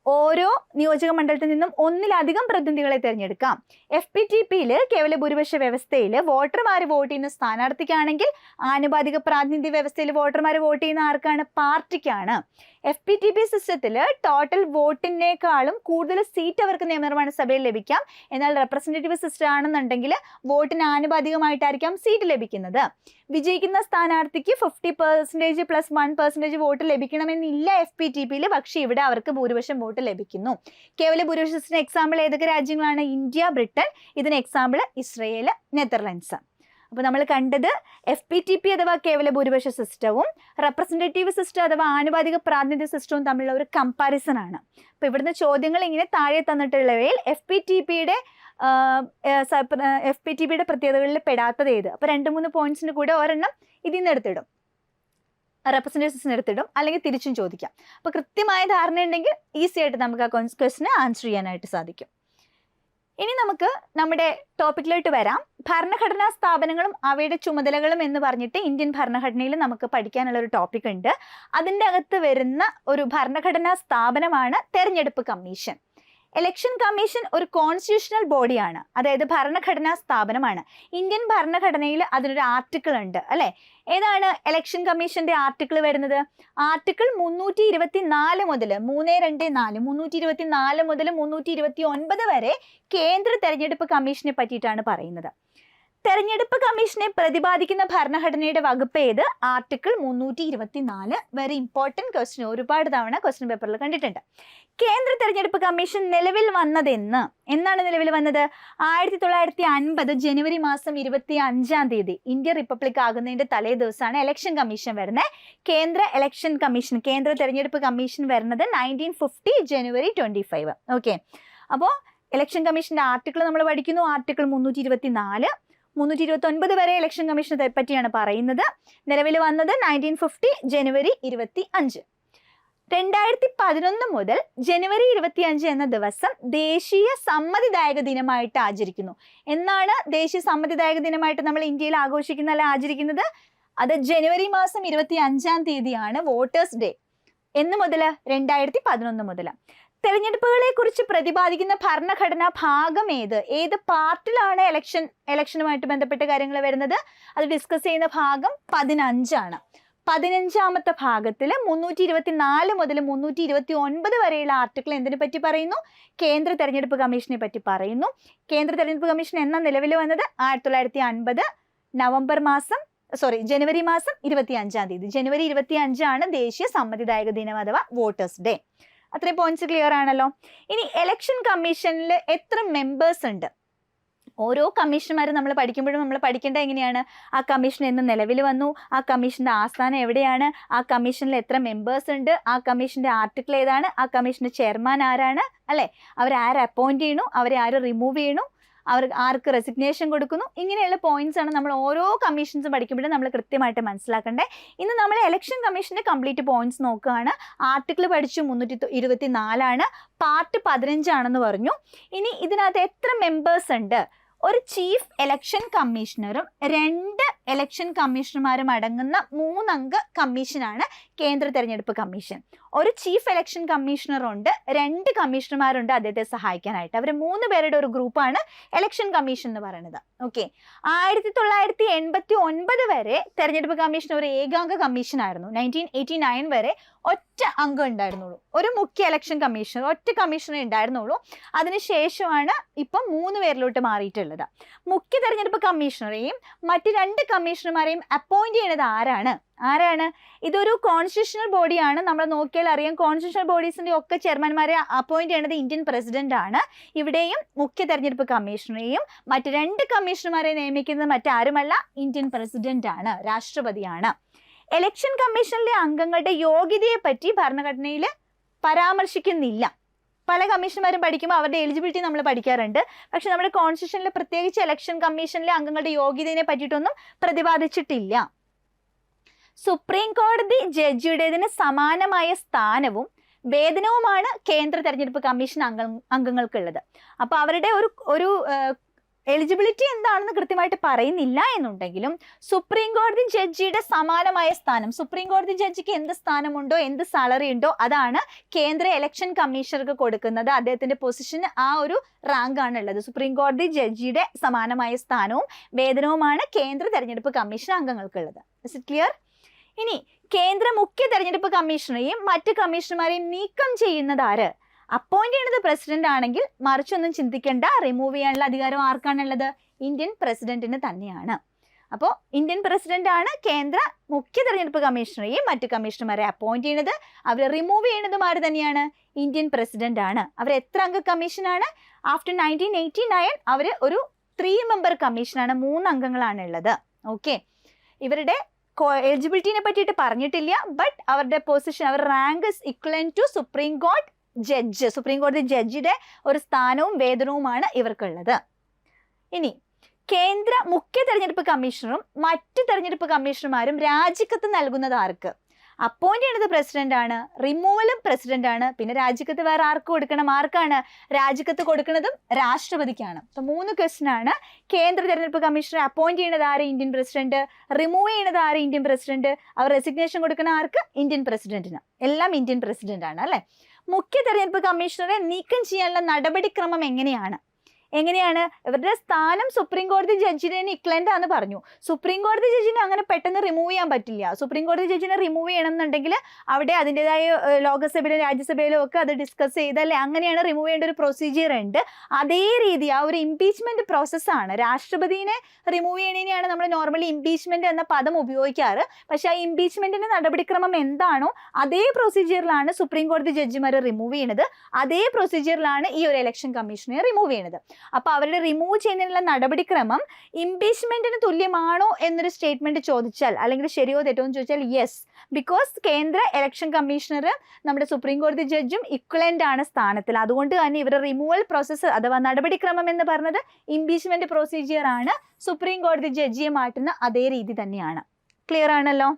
ഓരോ നിയോജക മണ്ഡലത്തിൽ നിന്നും ഒന്നിലധികം പ്രതിനിധികളെ തിരഞ്ഞെടുക്കാം. FPTP-യിൽ കേവല ഭൂരിപക്ഷ വ്യവസ്ഥയിൽ വോട്ടർമാർ വോട്ട് ചെയ്യുന്ന സ്ഥാനാർത്ഥിക്കാണെങ്കിൽ ആനുപാതിക പ്രാതിനിധ്യ വ്യവസ്ഥയിൽ വോട്ടർമാർ വോട്ട് ചെയ്യുന്ന ആർക്കാണ്? പാർട്ടിക്കാണ്. FPTP സിസ്റ്റത്തിൽ ടോട്ടൽ വോട്ടിനേക്കാളും കൂടുതൽ സീറ്റ് അവർക്ക് നിയമനിർമ്മാണ സഭയിൽ ലഭിക്കാം. എന്നാൽ റെപ്രസെൻറ്റേറ്റീവ് സിസ്റ്റം ആണെന്നുണ്ടെങ്കിൽ വോട്ടിന് ആനുപാതികമായിട്ടായിരിക്കാം സീറ്റ് ലഭിക്കുന്നത്. വിജയിക്കുന്ന സ്ഥാനാർത്ഥിക്ക് 50% +1% വോട്ട് ലഭിക്കണമെന്നില്ല FPTP-യിൽ. പക്ഷേ ഇവിടെ അവർക്ക് ഭൂരിപക്ഷം വോട്ട് ലഭിക്കുന്നു. കേവല ഭൂരിപക്ഷ സിസ്റ്റത്തിന് എക്സാമ്പിൾ ഏതൊക്കെ രാജ്യങ്ങളാണ്? India, Britain. ഇതിന് എക്സാമ്പിൾ ഇസ്രയേൽ, നെതർലൻഡ്സ്. അപ്പോൾ നമ്മൾ കണ്ടത് FPTP അഥവാ കേവല ഭൂരിപക്ഷ സിസ്റ്റവും റെപ്രസെൻറ്റേറ്റീവ് സിസ്റ്റം അഥവാ ആനുപാതിക പ്രാതിനിധ്യ സിസ്റ്റവും തമ്മിലുള്ള ഒരു കമ്പാരിസൺ ആണ്. അപ്പോൾ ഇവിടുന്ന് ചോദ്യങ്ങൾ ഇങ്ങനെ താഴെ തന്നിട്ടുള്ളവയിൽ FPTP-യുടെ പ്രത്യേകതകളിൽ പെടാത്തത് ഏത്? അപ്പോൾ 2-3 പോയിന്റ്സിന് കൂടെ ഒരെണ്ണം ഇതിൽ നിന്ന് എടുത്തിടും, റെപ്രസെൻറ്റേറ്റീവ് സിസ്റ്റം എടുത്തിടും, അല്ലെങ്കിൽ തിരിച്ചും ചോദിക്കാം. അപ്പോൾ കൃത്യമായ ധാരണ ഉണ്ടെങ്കിൽ ഈസി ആയിട്ട് നമുക്ക് ആ ക്വസ്റ്റിനെ ആൻസർ ചെയ്യാനായിട്ട് സാധിക്കും. ഇനി നമുക്ക് നമ്മുടെ ടോപ്പിക്കിലോട്ട് വരാം. ഭരണഘടനാ സ്ഥാപനങ്ങളും അവയുടെ ചുമതലകളും എന്ന് പറഞ്ഞിട്ട് ഇന്ത്യൻ ഭരണഘടനയിൽ നമുക്ക് പഠിക്കാനുള്ള ഒരു ടോപ്പിക് ഉണ്ട്. അതിൻ്റെ അകത്ത് വരുന്ന ഒരു ഭരണഘടനാ സ്ഥാപനമാണ് തെരഞ്ഞെടുപ്പ് കമ്മീഷൻ. ഇലക്ഷൻ കമ്മീഷൻ ഒരു കോൺസ്റ്റിറ്റ്യൂഷണൽ ബോഡിയാണ്, അതായത് ഭരണഘടനാ സ്ഥാപനമാണ്. ഇന്ത്യൻ ഭരണഘടനയിൽ അതിനൊരു ആർട്ടിക്കിൾ ഉണ്ട് അല്ലെ? ഏതാണ് ഇലക്ഷൻ കമ്മീഷന്റെ ആർട്ടിക്കിൾ വരുന്നത്? ആർട്ടിക്കിൾ 324 മുതൽ 324 മുതൽ 329 വരെ കേന്ദ്ര തെരഞ്ഞെടുപ്പ് കമ്മീഷനെ പറ്റിയിട്ടാണ് പറയുന്നത്. തെരഞ്ഞെടുപ്പ് കമ്മീഷനെ പ്രതിപാദിക്കുന്ന ഭരണഘടനയുടെ വകുപ്പ് ഏത്? ആർട്ടിക്കിൾ 324. വെരി ഇമ്പോർട്ടൻറ്റ് ക്വസ്റ്റ്യൻ, ഒരുപാട് തവണ ക്വസ്റ്റ്യൻ പേപ്പറിൽ കണ്ടിട്ടുണ്ട്. കേന്ദ്ര തെരഞ്ഞെടുപ്പ് കമ്മീഷൻ നിലവിൽ എന്നാണ് നിലവിൽ വന്നത്? 1950 ജനുവരി മാസം 25-ാം തീയതി ഇന്ത്യ റിപ്പബ്ലിക് ആകുന്നതിന്റെ തലേ ദിവസമാണ് ഇലക്ഷൻ കമ്മീഷൻ വരുന്നത്. കേന്ദ്ര തെരഞ്ഞെടുപ്പ് കമ്മീഷൻ വരുന്നത് 1950 ജനുവരി 25. ഓക്കെ, അപ്പോൾ ഇലക്ഷൻ കമ്മീഷന്റെ ആർട്ടിക്കിൾ നമ്മൾ പഠിക്കുന്നു. ആർട്ടിക്കിൾ 324, 329 വരെ ഇലക്ഷൻ കമ്മീഷനെ പറ്റിയാണ് പറയുന്നത്. നിലവിൽ വന്നത് 1950 ജനുവരി 25. 2011 മുതൽ ജനുവരി 25 എന്ന ദിവസം ദേശീയ സമ്മതിദായക ദിനമായിട്ട് ആചരിക്കുന്നു. എന്നാണ് ദേശീയ സമ്മതിദായക ദിനമായിട്ട് നമ്മൾ ഇന്ത്യയിൽ ആഘോഷിക്കുന്ന അല്ലെ ആചരിക്കുന്നത്? അത് ജനുവരി മാസം 25-ാം തീയതിയാണ് വോട്ടേഴ്സ് ഡേ. എന്ന് മുതൽ? 2011 മുതൽ. തെരഞ്ഞെടുപ്പുകളെ കുറിച്ച് പ്രതിപാദിക്കുന്ന ഭരണഘടനാ ഭാഗം ഏത് പാർട്ടിലാണ് ഇലക്ഷനുമായിട്ട് ബന്ധപ്പെട്ട കാര്യങ്ങൾ വരുന്നത്? അത് ഡിസ്കസ് ചെയ്യുന്ന ഭാഗം 15 ആണ്. 15ാമത്തെ ഭാഗത്തിൽ 324 മുതൽ 329 വരെയുള്ള ആർട്ടിക്കിൾ എന്തിനെ പറ്റി പറയുന്നു? കേന്ദ്ര തെരഞ്ഞെടുപ്പ് കമ്മീഷനെ പറ്റി പറയുന്നു. കേന്ദ്ര തെരഞ്ഞെടുപ്പ് കമ്മീഷൻ എന്നാ നിലവിൽ വന്നത്? 1950 ജനുവരി മാസം 25-ാം തീയതി. ജനുവരി 25 ആണ് ദേശീയ സമ്മതിദായക ദിനം അഥവാ വോട്ടേഴ്സ് ഡേ. അത്രയും പോയിന്റ്സ് ക്ലിയർ ആണല്ലോ. ഇനി ഇലക്ഷൻ കമ്മീഷനിൽ എത്ര മെമ്പേഴ്സ് ഉണ്ട്? ഓരോ കമ്മീഷന്മാരും നമ്മൾ പഠിക്കുമ്പോഴും നമ്മൾ പഠിക്കേണ്ടത് എങ്ങനെയാണ്? ആ കമ്മീഷൻ എന്ന് നിലവിൽ വന്നു, ആ കമ്മീഷന്റെ ആസ്ഥാനം എവിടെയാണ്, ആ കമ്മീഷനിൽ എത്ര മെമ്പേഴ്സ് ഉണ്ട്, ആ കമ്മീഷന്റെ ആർട്ടിക്കിൾ ഏതാണ്, ആ കമ്മീഷന്റെ ചെയർമാൻ ആരാണ്, അല്ലെ, അവരാരെ അപ്പോയിന്റ് ചെയ്യണു, അവരെ ആര് റിമൂവ് ചെയ്യണു, ആർക്ക് റെസിഗ്നേഷൻ കൊടുക്കുന്നു, ഇങ്ങനെയുള്ള പോയിന്റ്സ് ആണ് നമ്മൾ ഓരോ കമ്മീഷൻസും പഠിക്കുമ്പോഴും നമ്മൾ കൃത്യമായിട്ട് മനസ്സിലാക്കണ്ടേ. ഇന്ന് നമ്മൾ ഇലക്ഷൻ കമ്മീഷന്റെ കംപ്ലീറ്റ് പോയിന്റ്സ് നോക്കുകയാണ്. ആർട്ടിക്കിൾ പഠിച്ചു 324 പാർട്ട് 15 ആണെന്ന് പറഞ്ഞു. ഇനി ഇതിനകത്ത് എത്ര മെമ്പേഴ്സ് ഉണ്ട്? ഒരു ചീഫ് ഇലക്ഷൻ കമ്മീഷണറും 2 ഇലക്ഷൻ കമ്മീഷണർമാരും അടങ്ങുന്ന 3 അംഗ കമ്മീഷനാണ് കേന്ദ്ര തെരഞ്ഞെടുപ്പ് കമ്മീഷൻ. ഒരു ചീഫ് ഇലക്ഷൻ കമ്മീഷണർ ഉണ്ട്, 2 കമ്മീഷണർമാരുണ്ട് അദ്ദേഹത്തെ സഹായിക്കാനായിട്ട്. അവർ 3 പേരുടെ ഒരു ഗ്രൂപ്പാണ് ഇലക്ഷൻ കമ്മീഷൻ എന്ന് പറയുന്നത്. ഓക്കെ. 1989 വരെ തെരഞ്ഞെടുപ്പ് കമ്മീഷൻ ഒരു ഏകാംഗ കമ്മീഷൻ ആയിരുന്നു. 1989 വരെ ഒറ്റ അംഗം ഉണ്ടായിരുന്നുള്ളൂ. ഒരു മുഖ്യ ഇലക്ഷൻ കമ്മീഷണർ, ഒറ്റ കമ്മീഷണർ ഉണ്ടായിരുന്നുള്ളൂ. അതിനുശേഷമാണ് ഇപ്പം 3 പേരിലോട്ട് മാറിയിട്ടുള്ളത്. മുഖ്യ തെരഞ്ഞെടുപ്പ് കമ്മീഷണറെയും മറ്റ് 2 കമ്മീഷണർമാരെയും അപ്പോയിന്റ് ചെയ്യുന്നത് ആരാണ്? ഇതൊരു കോൺസ്റ്റിറ്റ്യൂഷണൽ ബോഡിയാണ്. നമ്മൾ നോക്കിയാൽ അറിയാം, കോൺസ്റ്റിറ്റ്യൂഷണൽ ബോഡീസിന്റെ ഒക്കെ ചെയർമാൻമാരെ അപ്പോയിന്റ് ചെയ്യുന്നത് ഇന്ത്യൻ പ്രസിഡന്റ് ആണ്. ഇവിടെയും മുഖ്യ തെരഞ്ഞെടുപ്പ് കമ്മീഷണറെയും മറ്റ് 2 കമ്മീഷണർമാരെ നിയമിക്കുന്നത് മറ്റാരുമല്ല, ഇന്ത്യൻ പ്രസിഡന്റ് ആണ്, രാഷ്ട്രപതിയാണ്. ഇലക്ഷൻ കമ്മീഷനിലെ അംഗങ്ങളുടെ യോഗ്യതയെ പറ്റി ഭരണഘടനയിൽ പരാമർശിക്കുന്നില്ല. പല കമ്മീഷന്മാരും പഠിക്കുമ്പോൾ അവരുടെ എലിജിബിലിറ്റി നമ്മൾ പഠിക്കാറുണ്ട്. പക്ഷെ നമ്മുടെ കോൺസ്റ്റിറ്റ്യൂഷനിൽ പ്രത്യേകിച്ച് ഇലക്ഷൻ കമ്മീഷനിലെ അംഗങ്ങളുടെ യോഗ്യതയെ പറ്റിയിട്ടൊന്നും പ്രതിപാദിച്ചിട്ടില്ല. സുപ്രീം കോടതി ജഡ്ജിയുടേതിന് സമാനമായ സ്ഥാനവും വേതനവുമാണ് കേന്ദ്ര തെരഞ്ഞെടുപ്പ് കമ്മീഷൻ അംഗങ്ങൾക്കുള്ളത്. അപ്പൊ അവരുടെ ഒരു എലിജിബിലിറ്റി എന്താണെന്ന് കൃത്യമായിട്ട് പറയുന്നില്ല എന്നുണ്ടെങ്കിലും സുപ്രീം കോടതി ജഡ്ജിയുടെ സമാനമായ സ്ഥാനം, സുപ്രീം കോടതി ജഡ്ജിക്ക് എന്ത് സ്ഥാനമുണ്ടോ, എന്ത് സാലറി ഉണ്ടോ അതാണ് കേന്ദ്ര ഇലക്ഷൻ കമ്മീഷണർക്ക് കൊടുക്കുന്നത്. അദ്ദേഹത്തിന്റെ പൊസിഷൻ ആ ഒരു റാങ്ക് ആണ് ഉള്ളത്. സുപ്രീം കോടതി ജഡ്ജിയുടെ സമാനമായ സ്ഥാനവും വേതനവുമാണ് കേന്ദ്ര തെരഞ്ഞെടുപ്പ് കമ്മീഷൻ അംഗങ്ങൾക്കുള്ളത്. Is it clear? ഇനി കേന്ദ്ര മുഖ്യ തെരഞ്ഞെടുപ്പ് കമ്മീഷണറെയും മറ്റ് കമ്മീഷണർമാരെയും നീക്കം ചെയ്യുന്നത് ആര്? അപ്പോയിന്റ് ചെയ്യുന്നത് പ്രസിഡന്റ് ആണെങ്കിൽ മറിച്ചൊന്നും ചിന്തിക്കേണ്ട, റിമൂവ് ചെയ്യാനുള്ള അധികാരം ആർക്കാണുള്ളത്? ഇന്ത്യൻ പ്രസിഡന്റിന് തന്നെയാണ്. അപ്പോൾ ഇന്ത്യൻ പ്രസിഡന്റ് ആണ് കേന്ദ്ര മുഖ്യ തെരഞ്ഞെടുപ്പ് കമ്മീഷണറെയും മറ്റ് കമ്മീഷണർമാരെ അപ്പോയിന്റ് ചെയ്യുന്നത്. അവരെ റിമൂവ് ചെയ്യുന്നതും ആര് തന്നെയാണ്? ഇന്ത്യൻ പ്രസിഡന്റ് ആണ്. അവർ എത്ര അംഗ കമ്മീഷനാണ്? ആഫ്റ്റർ 1989 അവർ ഒരു 3 മെമ്പർ കമ്മീഷനാണ്, 3 അംഗങ്ങളാണ് ഉള്ളത്. ഓക്കെ. ഇവരുടെ എലിജിബിലിറ്റിനെ പറ്റിയിട്ട് പറഞ്ഞിട്ടില്ല. ബട്ട് അവരുടെ പൊസിഷൻ, അവരുടെ rank is equivalent to supreme കോടതി ജഡ്ജ്. സുപ്രീം കോടതി ജഡ്ജിയുടെ ഒരു സ്ഥാനവും വേതനവുമാണ് ഇവർക്കുള്ളത്. ഇനി കേന്ദ്ര മുഖ്യ തെരഞ്ഞെടുപ്പ് കമ്മീഷണറും മറ്റ് തെരഞ്ഞെടുപ്പ് കമ്മീഷണർമാരും രാജിക്കത്ത് നൽകുന്നത് ആർക്ക്? അപ്പോയിന്റ് ചെയ്യുന്നത് പ്രസിഡന്റ് ആണ്, റിമൂവലും പ്രസിഡന്റ് ആണ്. പിന്നെ രാജിക്കത്ത് വേറെ ആർക്ക് കൊടുക്കണം? ആർക്കാണ് രാജിക്കത്ത് കൊടുക്കുന്നതും? രാഷ്ട്രപതിക്കാണ്. അപ്പോൾ 3 ക്വസ്റ്റ്യൻ ആണ്. കേന്ദ്ര തെരഞ്ഞെടുപ്പ് കമ്മീഷണറെ അപ്പോയിന്റ് ചെയ്യുന്നത് ആര്? Indian president. റിമൂവ് ചെയ്യുന്നത് ആര്? Indian president. അവർ റെസിഗ്നേഷൻ കൊടുക്കുന്ന ആർക്ക്? ഇന്ത്യൻ പ്രസിഡന്റിന്. എല്ലാം ഇന്ത്യൻ പ്രസിഡന്റ് ആണ് അല്ലെ. മുഖ്യ തെരഞ്ഞെടുപ്പ് കമ്മീഷണറെ നീക്കം ചെയ്യാനുള്ള നടപടിക്രമം എങ്ങനെയാണ്? ഇവരുടെ സ്ഥാനം സുപ്രീം കോടതി ജഡ്ജിനെ ഇക്വലന്റ് ആണെന്ന് പറഞ്ഞു. സുപ്രീം കോടതി ജഡ്ജിനെ അങ്ങനെ പെട്ടെന്ന് റിമൂവ് ചെയ്യാൻ പറ്റില്ല. സുപ്രീം കോടതി ജഡ്ജിനെ റിമൂവ് ചെയ്യണം എന്നുണ്ടെങ്കിൽ അവിടെ അതിൻ്റെതായ ലോകസഭയിലും രാജ്യസഭയിലും ഒക്കെ അത് ഡിസ്കസ് ചെയ്തല്ലേ, അങ്ങനെയാണ് റിമൂവ് ചെയ്യേണ്ട ഒരു പ്രൊസീജിയർ ഉണ്ട്. അതേ രീതി ആ ഒരു ഇംപീച്ച്മെന്റ് പ്രോസസ്സാണ്. രാഷ്ട്രപതിനെ റിമൂവ് ചെയ്യണേനെയാണ് നമ്മൾ നോർമലി ഇംപീച്ച്മെന്റ് എന്ന പദം ഉപയോഗിക്കാറ്. പക്ഷെ ആ ഇംപീച്ച്മെന്റിന്റെ നടപടിക്രമം എന്താണോ അതേ പ്രൊസീജിയറിലാണ് സുപ്രീം കോടതി ജഡ്ജിമാരെ റിമൂവ് ചെയ്യുന്നത്. അതേ പ്രൊസീജിയറിലാണ് ഈ ഒരു ഇലക്ഷൻ കമ്മീഷനെ റിമൂവ് ചെയ്യുന്നത്. അപ്പൊ അവരുടെ റിമൂവ് ചെയ്യുന്നതിനുള്ള നടപടിക്രമം ഇംപീച്ച്മെന്റിന് തുല്യമാണോ എന്നൊരു സ്റ്റേറ്റ്മെന്റ് ചോദിച്ചാൽ, അല്ലെങ്കിൽ ശരിയോ തെറ്റോ എന്ന് ചോദിച്ചാൽ യെസ്, ബിക്കോസ് കേന്ദ്ര ഇലക്ഷൻ കമ്മീഷണർ നമ്മുടെ സുപ്രീം കോടതി ജഡ്ജും ഇക്വലന്റ് ആണ് സ്ഥാനത്തിൽ. അതുകൊണ്ട് തന്നെ ഇവരുടെ റിമൂവൽ പ്രോസസ്സ് അഥവാ നടപടിക്രമം എന്ന് പറഞ്ഞത് ഇംപീച്ച്മെന്റ് പ്രൊസീജിയർ ആണ്. സുപ്രീം കോടതി ജഡ്ജിയെ മാറ്റുന്ന അതേ രീതി തന്നെയാണ്. ക്ലിയർ ആണല്ലോ.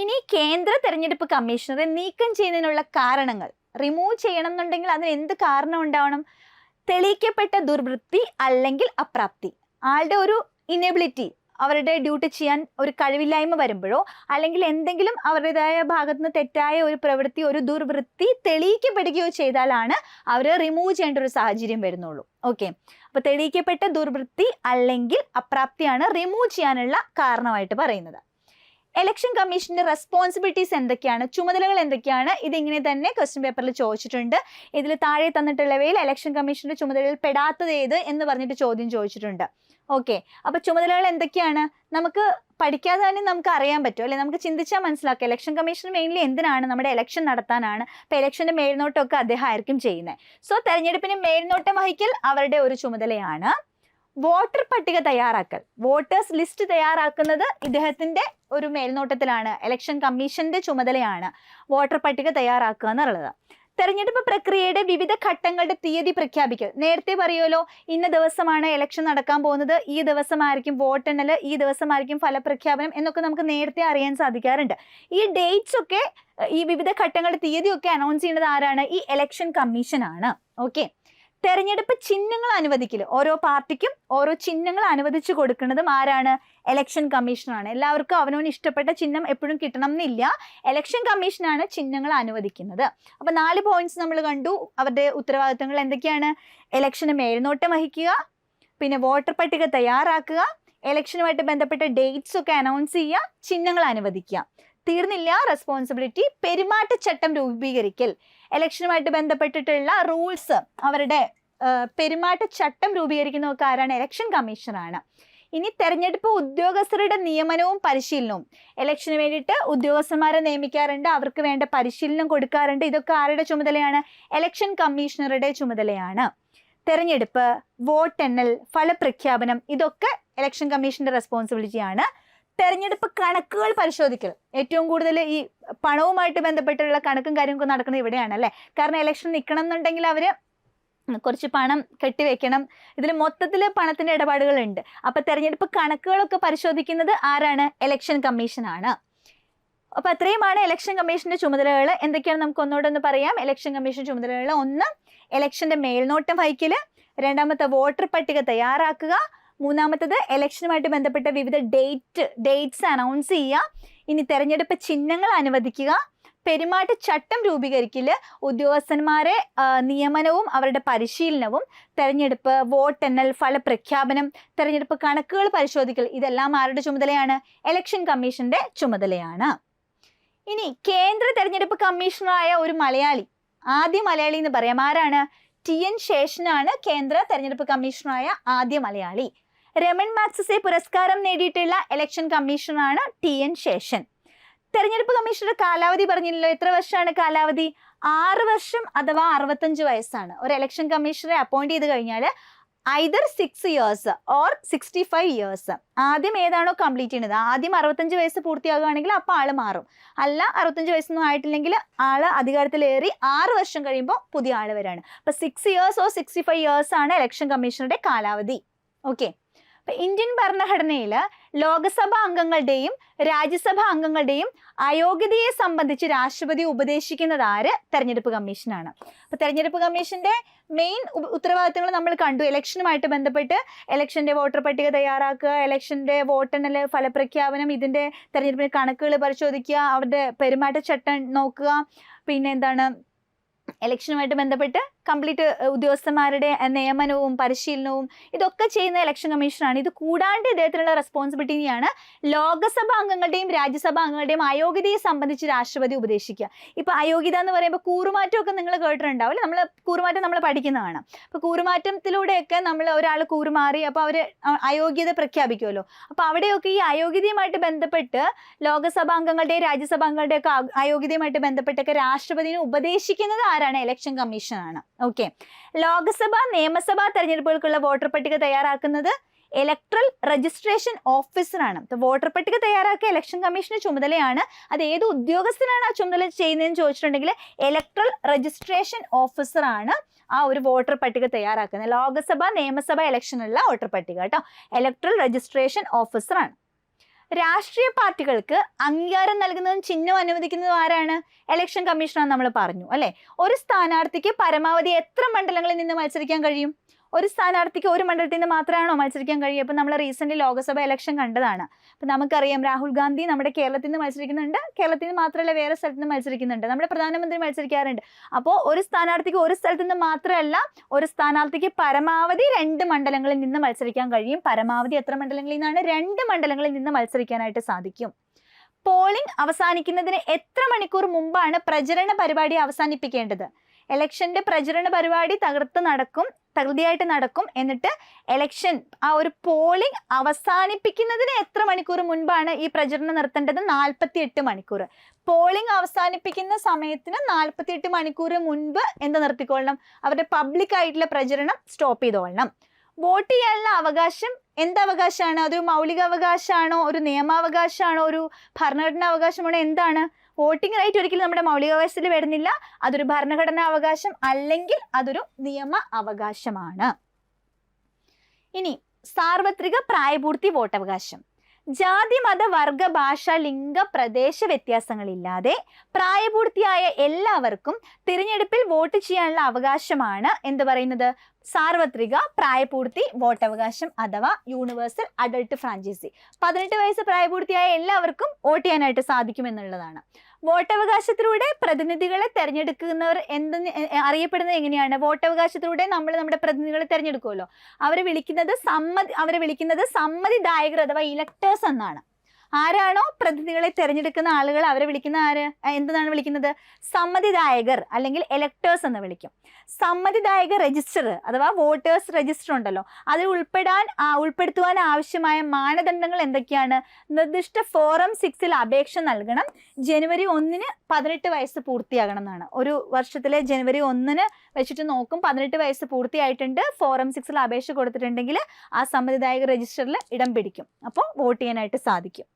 ഇനി കേന്ദ്ര തെരഞ്ഞെടുപ്പ് കമ്മീഷണറെ നീക്കം ചെയ്യുന്നതിനുള്ള കാരണങ്ങൾ, റിമൂവ് ചെയ്യണം എന്നുണ്ടെങ്കിൽ അതിന് എന്ത് കാരണം ഉണ്ടാവണം? തെളിയിക്കപ്പെട്ട ദുർവൃത്തി അല്ലെങ്കിൽ അപ്രാപ്തി, ആളുടെ ഒരു ഇനബിലിറ്റി, അവരുടെ ഡ്യൂട്ടി ചെയ്യാൻ ഒരു കഴിവില്ലായ്മ വരുമ്പോഴോ അല്ലെങ്കിൽ എന്തെങ്കിലും അവരുടേതായ ഭാഗത്ത് നിന്ന് തെറ്റായ ഒരു പ്രവൃത്തി, ഒരു ദുർവൃത്തി തെളിയിക്കപ്പെടുകയോ ചെയ്താലാണ് അവർ റിമൂവ് ചെയ്യേണ്ട ഒരു സാഹചര്യം വരുന്നുള്ളൂ. ഓക്കെ, അപ്പൊ തെളിയിക്കപ്പെട്ട ദുർവൃത്തി അല്ലെങ്കിൽ അപ്രാപ്തിയാണ് റിമൂവ് ചെയ്യാനുള്ള കാരണമായിട്ട് പറയുന്നത്. ഇലക്ഷൻ കമ്മീഷന്റെ റെസ്പോൺസിബിലിറ്റീസ് എന്തൊക്കെയാണ്, ചുമതലകൾ എന്തൊക്കെയാണ്, ഇതിങ്ങനെ തന്നെ ക്വസ്റ്റ്യൻ പേപ്പറിൽ ചോദിച്ചിട്ടുണ്ട്. ഇതിൽ താഴെ തന്നിട്ടുള്ളവയിൽ ഇലക്ഷൻ കമ്മീഷന്റെ ചുമതലയിൽ പെടാത്തത് ഏത് എന്ന് പറഞ്ഞിട്ട് ചോദ്യം ചോദിച്ചിട്ടുണ്ട്. ഓക്കെ, അപ്പൊ ചുമതലകൾ എന്തൊക്കെയാണ് നമുക്ക് പഠിക്കാതെ തന്നെ നമുക്ക് അറിയാൻ പറ്റും അല്ലെ, നമുക്ക് ചിന്തിച്ചാൽ മനസ്സിലാക്കാം. ഇലക്ഷൻ കമ്മീഷൻ മെയിൻലി എന്തിനാണ്? നമ്മുടെ ഇലക്ഷൻ നടത്താനാണ്. അപ്പൊ ഇലക്ഷന്റെ മേൽനോട്ടമൊക്കെ അദ്ദേഹം ആയിരിക്കും ചെയ്യുന്നത്. സോ തെരഞ്ഞെടുപ്പിന് മേൽനോട്ടം വഹിക്കൽ അവരുടെ ഒരു ചുമതലയാണ്. വോട്ടർ പട്ടിക തയ്യാറാക്കൽ, വോട്ടേഴ്സ് ലിസ്റ്റ് തയ്യാറാക്കുന്നത് ഇദ്ദേഹത്തിന്റെ ഒരു മേൽനോട്ടത്തിലാണ്, ഇലക്ഷൻ കമ്മീഷന്റെ ചുമതലയാണ് വോട്ടർ പട്ടിക തയ്യാറാക്കുക എന്നുള്ളത്. തെരഞ്ഞെടുപ്പ് പ്രക്രിയയുടെ വിവിധ ഘട്ടങ്ങളുടെ തീയതി പ്രഖ്യാപിക്കൽ, നേരത്തെ പറയുമല്ലോ ഇന്ന ദിവസമാണ് ഇലക്ഷൻ നടക്കാൻ പോകുന്നത്, ഈ ദിവസമായിരിക്കും വോട്ടെണ്ണൽ, ഈ ദിവസമായിരിക്കും ഫലപ്രഖ്യാപനം എന്നൊക്കെ നമുക്ക് നേരത്തെ അറിയാൻ സാധിക്കാറുണ്ട്. ഈ ഡേറ്റ്സ് ഒക്കെ, ഈ വിവിധ ഘട്ടങ്ങളുടെ തീയതിയൊക്കെ അനൗൺസ് ചെയ്യുന്നത് ആരാണ്? ഈ ഇലക്ഷൻ കമ്മീഷൻ ആണ്. ഓക്കെ, തെരഞ്ഞെടുപ്പ് ചിഹ്നങ്ങൾ അനുവദിക്കൽ, ഓരോ പാർട്ടിക്കും ഓരോ ചിഹ്നങ്ങൾ അനുവദിച്ചു കൊടുക്കുന്നതും ആരാണ്? ഇലക്ഷൻ കമ്മീഷനാണ്. എല്ലാവർക്കും അവനവന് ഇഷ്ടപ്പെട്ട ചിഹ്നം എപ്പോഴും കിട്ടണം എന്നില്ല, ഇലക്ഷൻ കമ്മീഷനാണ് ചിഹ്നങ്ങൾ അനുവദിക്കുന്നത്. അപ്പൊ 4 പോയിന്റ്സ് നമ്മൾ കണ്ടു. അവരുടെ ഉത്തരവാദിത്തങ്ങൾ എന്തൊക്കെയാണ്? ഇലക്ഷന് മേൽനോട്ടം വഹിക്കുക, പിന്നെ വോട്ടർ പട്ടിക തയ്യാറാക്കുക, ഇലക്ഷനുമായിട്ട് ബന്ധപ്പെട്ട ഡേറ്റ്സ് ഒക്കെ അനൗൺസ് ചെയ്യുക, ചിഹ്നങ്ങൾ അനുവദിക്കുക. തീർന്നില്ല റെസ്പോൺസിബിലിറ്റി. പെരുമാറ്റച്ചട്ടം രൂപീകരിക്കൽ, ഇലക്ഷനുമായിട്ട് ബന്ധപ്പെട്ടിട്ടുള്ള റൂൾസ്, അവരുടെ പെരുമാറ്റച്ചട്ടം രൂപീകരിക്കുന്നതൊക്കെ ആരാണ്? ഇലക്ഷൻ കമ്മീഷനാണ്. ഇനി തെരഞ്ഞെടുപ്പ് ഉദ്യോഗസ്ഥരുടെ നിയമനവും പരിശീലനവും, ഇലക്ഷന് വേണ്ടിയിട്ട് ഉദ്യോഗസ്ഥന്മാരെ നിയമിക്കാറുണ്ട്, അവർക്ക് വേണ്ട പരിശീലനം കൊടുക്കാറുണ്ട്. ഇതൊക്കെ ആരുടെ ചുമതലയാണ്? ഇലക്ഷൻ കമ്മീഷണറുടെ ചുമതലയാണ്. തെരഞ്ഞെടുപ്പ്, വോട്ടെണ്ണൽ, ഫലപ്രഖ്യാപനം ഇതൊക്കെ ഇലക്ഷൻ കമ്മീഷന്റെ റെസ്പോൺസിബിലിറ്റിയാണ്. തെരഞ്ഞെടുപ്പ് കണക്കുകൾ പരിശോധിക്കൽ, ഏറ്റവും കൂടുതൽ ഈ പണവുമായിട്ട് ബന്ധപ്പെട്ടുള്ള കണക്കും കാര്യങ്ങളൊക്കെ നടക്കുന്നത് ഇവിടെയാണ് അല്ലേ. കാരണം ഇലക്ഷൻ നിൽക്കണം എന്നുണ്ടെങ്കിൽ അവര് കുറച്ച് പണം കെട്ടിവെക്കണം, ഇതിൽ മൊത്തത്തിൽ പണത്തിന്റെ ഇടപാടുകളുണ്ട്. അപ്പൊ തെരഞ്ഞെടുപ്പ് കണക്കുകളൊക്കെ പരിശോധിക്കുന്നത് ആരാണ്? ഇലക്ഷൻ കമ്മീഷനാണ്. അപ്പൊ അത്രയുമാണ് ഇലക്ഷൻ കമ്മീഷന്റെ ചുമതലകൾ. എന്തൊക്കെയാണ് നമുക്ക് ഒന്നുകൂടെ ഒന്ന് പറയാം. ഇലക്ഷൻ കമ്മീഷൻ ചുമതലകൾ: 1, ഇലക്ഷന്റെ മേൽനോട്ടം വഹിക്കല്; 2, വോട്ടർ പട്ടിക തയ്യാറാക്കുക; 3, ഇലക്ഷനുമായിട്ട് ബന്ധപ്പെട്ട വിവിധ ഡേറ്റ്സ് അനൗൺസ് ചെയ്യുക; ഇനി തെരഞ്ഞെടുപ്പ് ചിഹ്നങ്ങൾ അനുവദിക്കുക; പെരുമാറ്റച്ചട്ടം രൂപീകരിക്കല്; ഉദ്യോഗസ്ഥന്മാരെ നിയമനവും അവരുടെ പരിശീലനവും; തെരഞ്ഞെടുപ്പ്, വോട്ടെണ്ണൽ, ഫലപ്രഖ്യാപനം, തെരഞ്ഞെടുപ്പ് കണക്കുകൾ പരിശോധിക്കൽ ഇതെല്ലാം ആരുടെ ചുമതലയാണ്? ഇലക്ഷൻ കമ്മീഷന്റെ ചുമതലയാണ്. ഇനി കേന്ദ്ര തെരഞ്ഞെടുപ്പ് കമ്മീഷണറായ ഒരു മലയാളി, ആദ്യ മലയാളി എന്ന് പറയാം, ആരാണ്? TN ശേഷനാണ് കേന്ദ്ര തെരഞ്ഞെടുപ്പ് കമ്മീഷണറായ ആദ്യ മലയാളി. രമൺ മാഗ്സസെ പുരസ്കാരം നേടിയിട്ടുള്ള ഇലക്ഷൻ കമ്മീഷണറാണ് TN ശേഷൻ. തെരഞ്ഞെടുപ്പ് കമ്മീഷണറുടെ കാലാവധി പറഞ്ഞില്ലല്ലോ, എത്ര വർഷമാണ് കാലാവധി? 6 വർഷം അഥവാ 65 വയസ്സാണ്. ഒരു ഇലക്ഷൻ കമ്മീഷണറെ അപ്പോയിന്റ് ചെയ്ത് കഴിഞ്ഞാൽ ഐദർ 6 years ഓർ 65 years. ആദ്യം ഏതാണോ കംപ്ലീറ്റ് ചെയ്യുന്നത്, ആദ്യം 65 വയസ്സ് പൂർത്തിയാകുകയാണെങ്കിൽ അപ്പോൾ ആള് മാറും. അല്ല 65 വയസ്സൊന്നും ആയിട്ടില്ലെങ്കിൽ ആള് അധികാരത്തിലേറി 6 വർഷം കഴിയുമ്പോൾ പുതിയ ആള് വരാണ്. അപ്പൊ 6 years ഓർ 65 years ആണ് ഇലക്ഷൻ കമ്മീഷണറുടെ കാലാവധി. ഓക്കെ, അപ്പൊ ഇന്ത്യൻ ഭരണഘടനയിൽ ലോകസഭാ അംഗങ്ങളുടെയും രാജ്യസഭാ അംഗങ്ങളുടെയും അയോഗ്യതയെ സംബന്ധിച്ച് രാഷ്ട്രപതി ഉപദേശിക്കുന്നത് ആര്? തെരഞ്ഞെടുപ്പ് കമ്മീഷനാണ്. അപ്പൊ തെരഞ്ഞെടുപ്പ് കമ്മീഷന്റെ മെയിൻ ഉത്തരവാദിത്തങ്ങൾ നമ്മൾ കണ്ടു. ഇലക്ഷനുമായിട്ട് ബന്ധപ്പെട്ട് ഇലക്ഷന്റെ വോട്ടർ പട്ടിക തയ്യാറാക്കുക, ഇലക്ഷന്റെ വോട്ടെണ്ണൽ, ഫലപ്രഖ്യാപനം, ഇതിന്റെ തെരഞ്ഞെടുപ്പിന്റെ കണക്കുകൾ പരിശോധിക്കുക, അവരുടെ പെരുമാറ്റച്ചട്ടം നോക്കുക, പിന്നെ എന്താണ്, ഇലക്ഷനുമായിട്ട് ബന്ധപ്പെട്ട് കംപ്ലീറ്റ് ഉദ്യോഗസ്ഥന്മാരുടെ നിയമനവും പരിശീലനവും ഇതൊക്കെ ചെയ്യുന്ന ഇലക്ഷൻ കമ്മീഷനാണ്. ഇത് കൂടാണ്ട് ഇദ്ദേഹത്തിനുള്ള റെസ്പോൺസിബിലിറ്റിയാണ് ലോകസഭാ അംഗങ്ങളുടെയും രാജ്യസഭാ അംഗങ്ങളുടെയും അയോഗ്യതയെ സംബന്ധിച്ച് രാഷ്ട്രപതി ഉപദേശിക്കുക. ഇപ്പൊ അയോഗ്യത എന്ന് പറയുമ്പോൾ കൂറുമാറ്റമൊക്കെ നിങ്ങൾ കേട്ടിട്ടുണ്ടാവില്ല, കൂറുമാറ്റം നമ്മൾ പഠിക്കുന്നതാണ്. അപ്പൊ കൂറുമാറ്റത്തിലൂടെയൊക്കെ നമ്മൾ ഒരാൾ കൂറുമാറി അപ്പോൾ അവര് അയോഗ്യത പ്രഖ്യാപിക്കുമല്ലോ. അപ്പൊ അവിടെയൊക്കെ ഈ അയോഗ്യതയുമായിട്ട് ബന്ധപ്പെട്ട് ലോകസഭാ അംഗങ്ങളുടെയും രാജ്യസഭാ അംഗങ്ങളുടെയും ഒക്കെ അയോഗ്യതയുമായിട്ട് ബന്ധപ്പെട്ടൊക്കെ രാഷ്ട്രപതിനെ ഉപദേശിക്കുന്നത് ആരാണ്? ഇലക്ഷൻ കമ്മീഷനാണ്. ഓക്കെ. ലോക്സഭ നിയമസഭാ തെരഞ്ഞെടുപ്പുകൾക്കുള്ള വോട്ടർ പട്ടിക തയ്യാറാക്കുന്നത് ഇലക്ട്രൽ രജിസ്ട്രേഷൻ ഓഫീസറാണ്. വോട്ടർ പട്ടിക തയ്യാറാക്കിയ ഇലക്ഷൻ കമ്മീഷന് ചുമതലയാണ്. അത് ഏത് ഉദ്യോഗസ്ഥനാണ് ആ ചുമതല ചെയ്യുന്നതെന്ന് ചോദിച്ചിട്ടുണ്ടെങ്കിൽ ഇലക്ട്രൽ രജിസ്ട്രേഷൻ ഓഫീസറാണ് ആ ഒരു വോട്ടർ പട്ടിക തയ്യാറാക്കുന്നത്. ലോക്സഭ നിയമസഭ ഇലക്ഷനുള്ള വോട്ടർ പട്ടിക കേട്ടോ, ഇലക്ട്രൽ രജിസ്ട്രേഷൻ ഓഫീസറാണ്. രാഷ്ട്രീയ പാർട്ടികൾക്ക് അംഗീകാരം നൽകുന്നതും ചിഹ്നം അനുവദിക്കുന്നതും ആരാണ്? ഇലക്ഷൻ കമ്മീഷനാണ് നമ്മൾ പറഞ്ഞു അല്ലെ. ഒരു സ്ഥാനാർത്ഥിക്ക് പരമാവധി എത്ര മണ്ഡലങ്ങളിൽ നിന്ന് മത്സരിക്കാൻ കഴിയും? ഒരു സ്ഥാനാർത്ഥിക്ക് ഒരു മണ്ഡലത്തിൽ നിന്ന് മാത്രമാണോ മത്സരിക്കാൻ കഴിയുക? അപ്പം നമ്മൾ റീസെന്റ് ലോക്സഭ ഇലക്ഷൻ കണ്ടതാണ്. അപ്പം നമുക്കറിയാം രാഹുൽ ഗാന്ധി നമ്മുടെ കേരളത്തിൽ നിന്ന് മത്സരിക്കുന്നുണ്ട്, കേരളത്തിൽ നിന്ന് മാത്രമല്ല വേറെ സ്ഥലത്ത് നിന്ന് മത്സരിക്കുന്നുണ്ട്, നമ്മുടെ പ്രധാനമന്ത്രി മത്സരിക്കാറുണ്ട്. അപ്പോൾ ഒരു സ്ഥാനാർത്ഥിക്ക് ഒരു സ്ഥലത്ത് നിന്ന് മാത്രമല്ല, ഒരു സ്ഥാനാർത്ഥിക്ക് പരമാവധി 2 മണ്ഡലങ്ങളിൽ നിന്ന് മത്സരിക്കാൻ കഴിയും. പരമാവധി എത്ര മണ്ഡലങ്ങളിൽ നിന്നാണ്? 2 മണ്ഡലങ്ങളിൽ നിന്ന് മത്സരിക്കാനായിട്ട് സാധിക്കും. പോളിംഗ് അവസാനിക്കുന്നതിന് എത്ര മണിക്കൂർ മുമ്പാണ് പ്രചരണ പരിപാടി അവസാനിപ്പിക്കേണ്ടത്? ഇലക്ഷന്റെ പ്രചരണ പരിപാടി തകൃതിയായിട്ട് നടക്കും. എന്നിട്ട് ഇലക്ഷൻ ആ ഒരു പോളിംഗ് അവസാനിപ്പിക്കുന്നതിന് എത്ര മണിക്കൂർ മുൻപാണ് ഈ പ്രചരണം നിർത്തേണ്ടത്? 48 മണിക്കൂർ. പോളിംഗ് അവസാനിപ്പിക്കുന്ന സമയത്തിന് 48 മണിക്കൂർ മുൻപ് എന്ത് നിർത്തിക്കൊള്ളണം? അവരുടെ പബ്ലിക് ആയിട്ടുള്ള പ്രചരണം സ്റ്റോപ്പ് ചെയ്തോളണം. വോട്ട് ചെയ്യാനുള്ള അവകാശം എന്തവകാശമാണ്? അതൊരു മൗലിക അവകാശമാണോ, ഒരു നിയമാവകാശമാണോ, ഒരു ഭരണഘടനാ അവകാശമാണോ? എന്താണ്? വോട്ടിംഗ് റൈറ്റ് ഒരിക്കലും നമ്മുടെ മൗലികാവകാശത്തിൽ വരുന്നില്ല. അതൊരു ഭരണഘടനാ അവകാശം അല്ലെങ്കിൽ അതൊരു നിയമ അവകാശമാണ്. ഇനി സാർവത്രിക പ്രായപൂർത്തി വോട്ടവകാശം. ജാതി മത വർഗ ഭാഷ ലിംഗ പ്രദേശ വ്യത്യാസങ്ങളില്ലാതെ പ്രായപൂർത്തിയായ എല്ലാവർക്കും തിരഞ്ഞെടുപ്പിൽ വോട്ട് ചെയ്യാനുള്ള അവകാശമാണ് എന്ത് പറയുന്നത്? സാർവത്രിക പ്രായപൂർത്തി വോട്ടവകാശം അഥവാ യൂണിവേഴ്സൽ അഡൾട്ട് ഫ്രാഞ്ചൈസി. 18 വയസ്സ് പ്രായപൂർത്തിയായ എല്ലാവർക്കും വോട്ട് ചെയ്യാനായിട്ട് സാധിക്കുമെന്നുള്ളതാണ്. വോട്ടവകാശത്തിലൂടെ പ്രതിനിധികളെ തെരഞ്ഞെടുക്കുന്നവർ അറിയപ്പെടുന്നത് എങ്ങനെയാണ്? വോട്ടവകാശത്തിലൂടെ നമ്മൾ നമ്മുടെ പ്രതിനിധികളെ തെരഞ്ഞെടുക്കുമല്ലോ, അവരെ വിളിക്കുന്നത് സമ്മതിദായകർ അഥവാ ഇലക്ടേഴ്സ് എന്നാണ്. ആരാണോ പ്രതിനിധികളെ തെരഞ്ഞെടുക്കുന്ന ആളുകൾ അവരെ വിളിക്കുന്ന എന്താണ് വിളിക്കുന്നത്? സമ്മതിദായകർ അല്ലെങ്കിൽ എലക്ടേഴ്സ് എന്ന് വിളിക്കും. സമ്മതിദായക രജിസ്റ്റർ അഥവാ വോട്ടേഴ്സ് രജിസ്റ്റർ ഉണ്ടല്ലോ, അതിൽ ഉൾപ്പെടുത്തുവാൻ ആവശ്യമായ മാനദണ്ഡങ്ങൾ എന്തൊക്കെയാണ്? നിർദ്ദിഷ്ട ഫോറം 6 അപേക്ഷ നൽകണം. ജനുവരി 1 18 വയസ്സ് പൂർത്തിയാകണം എന്നാണ്. ഒരു വർഷത്തിലെ ജനുവരി 1 വെച്ചിട്ട് നോക്കും 18 വയസ്സ് പൂർത്തിയായിട്ടുണ്ട്, ഫോറം 6 അപേക്ഷ കൊടുത്തിട്ടുണ്ടെങ്കിൽ ആ സമ്മതിദായക രജിസ്റ്ററിൽ ഇടം പിടിക്കും. അപ്പോൾ വോട്ട് ചെയ്യാനായിട്ട് സാധിക്കും.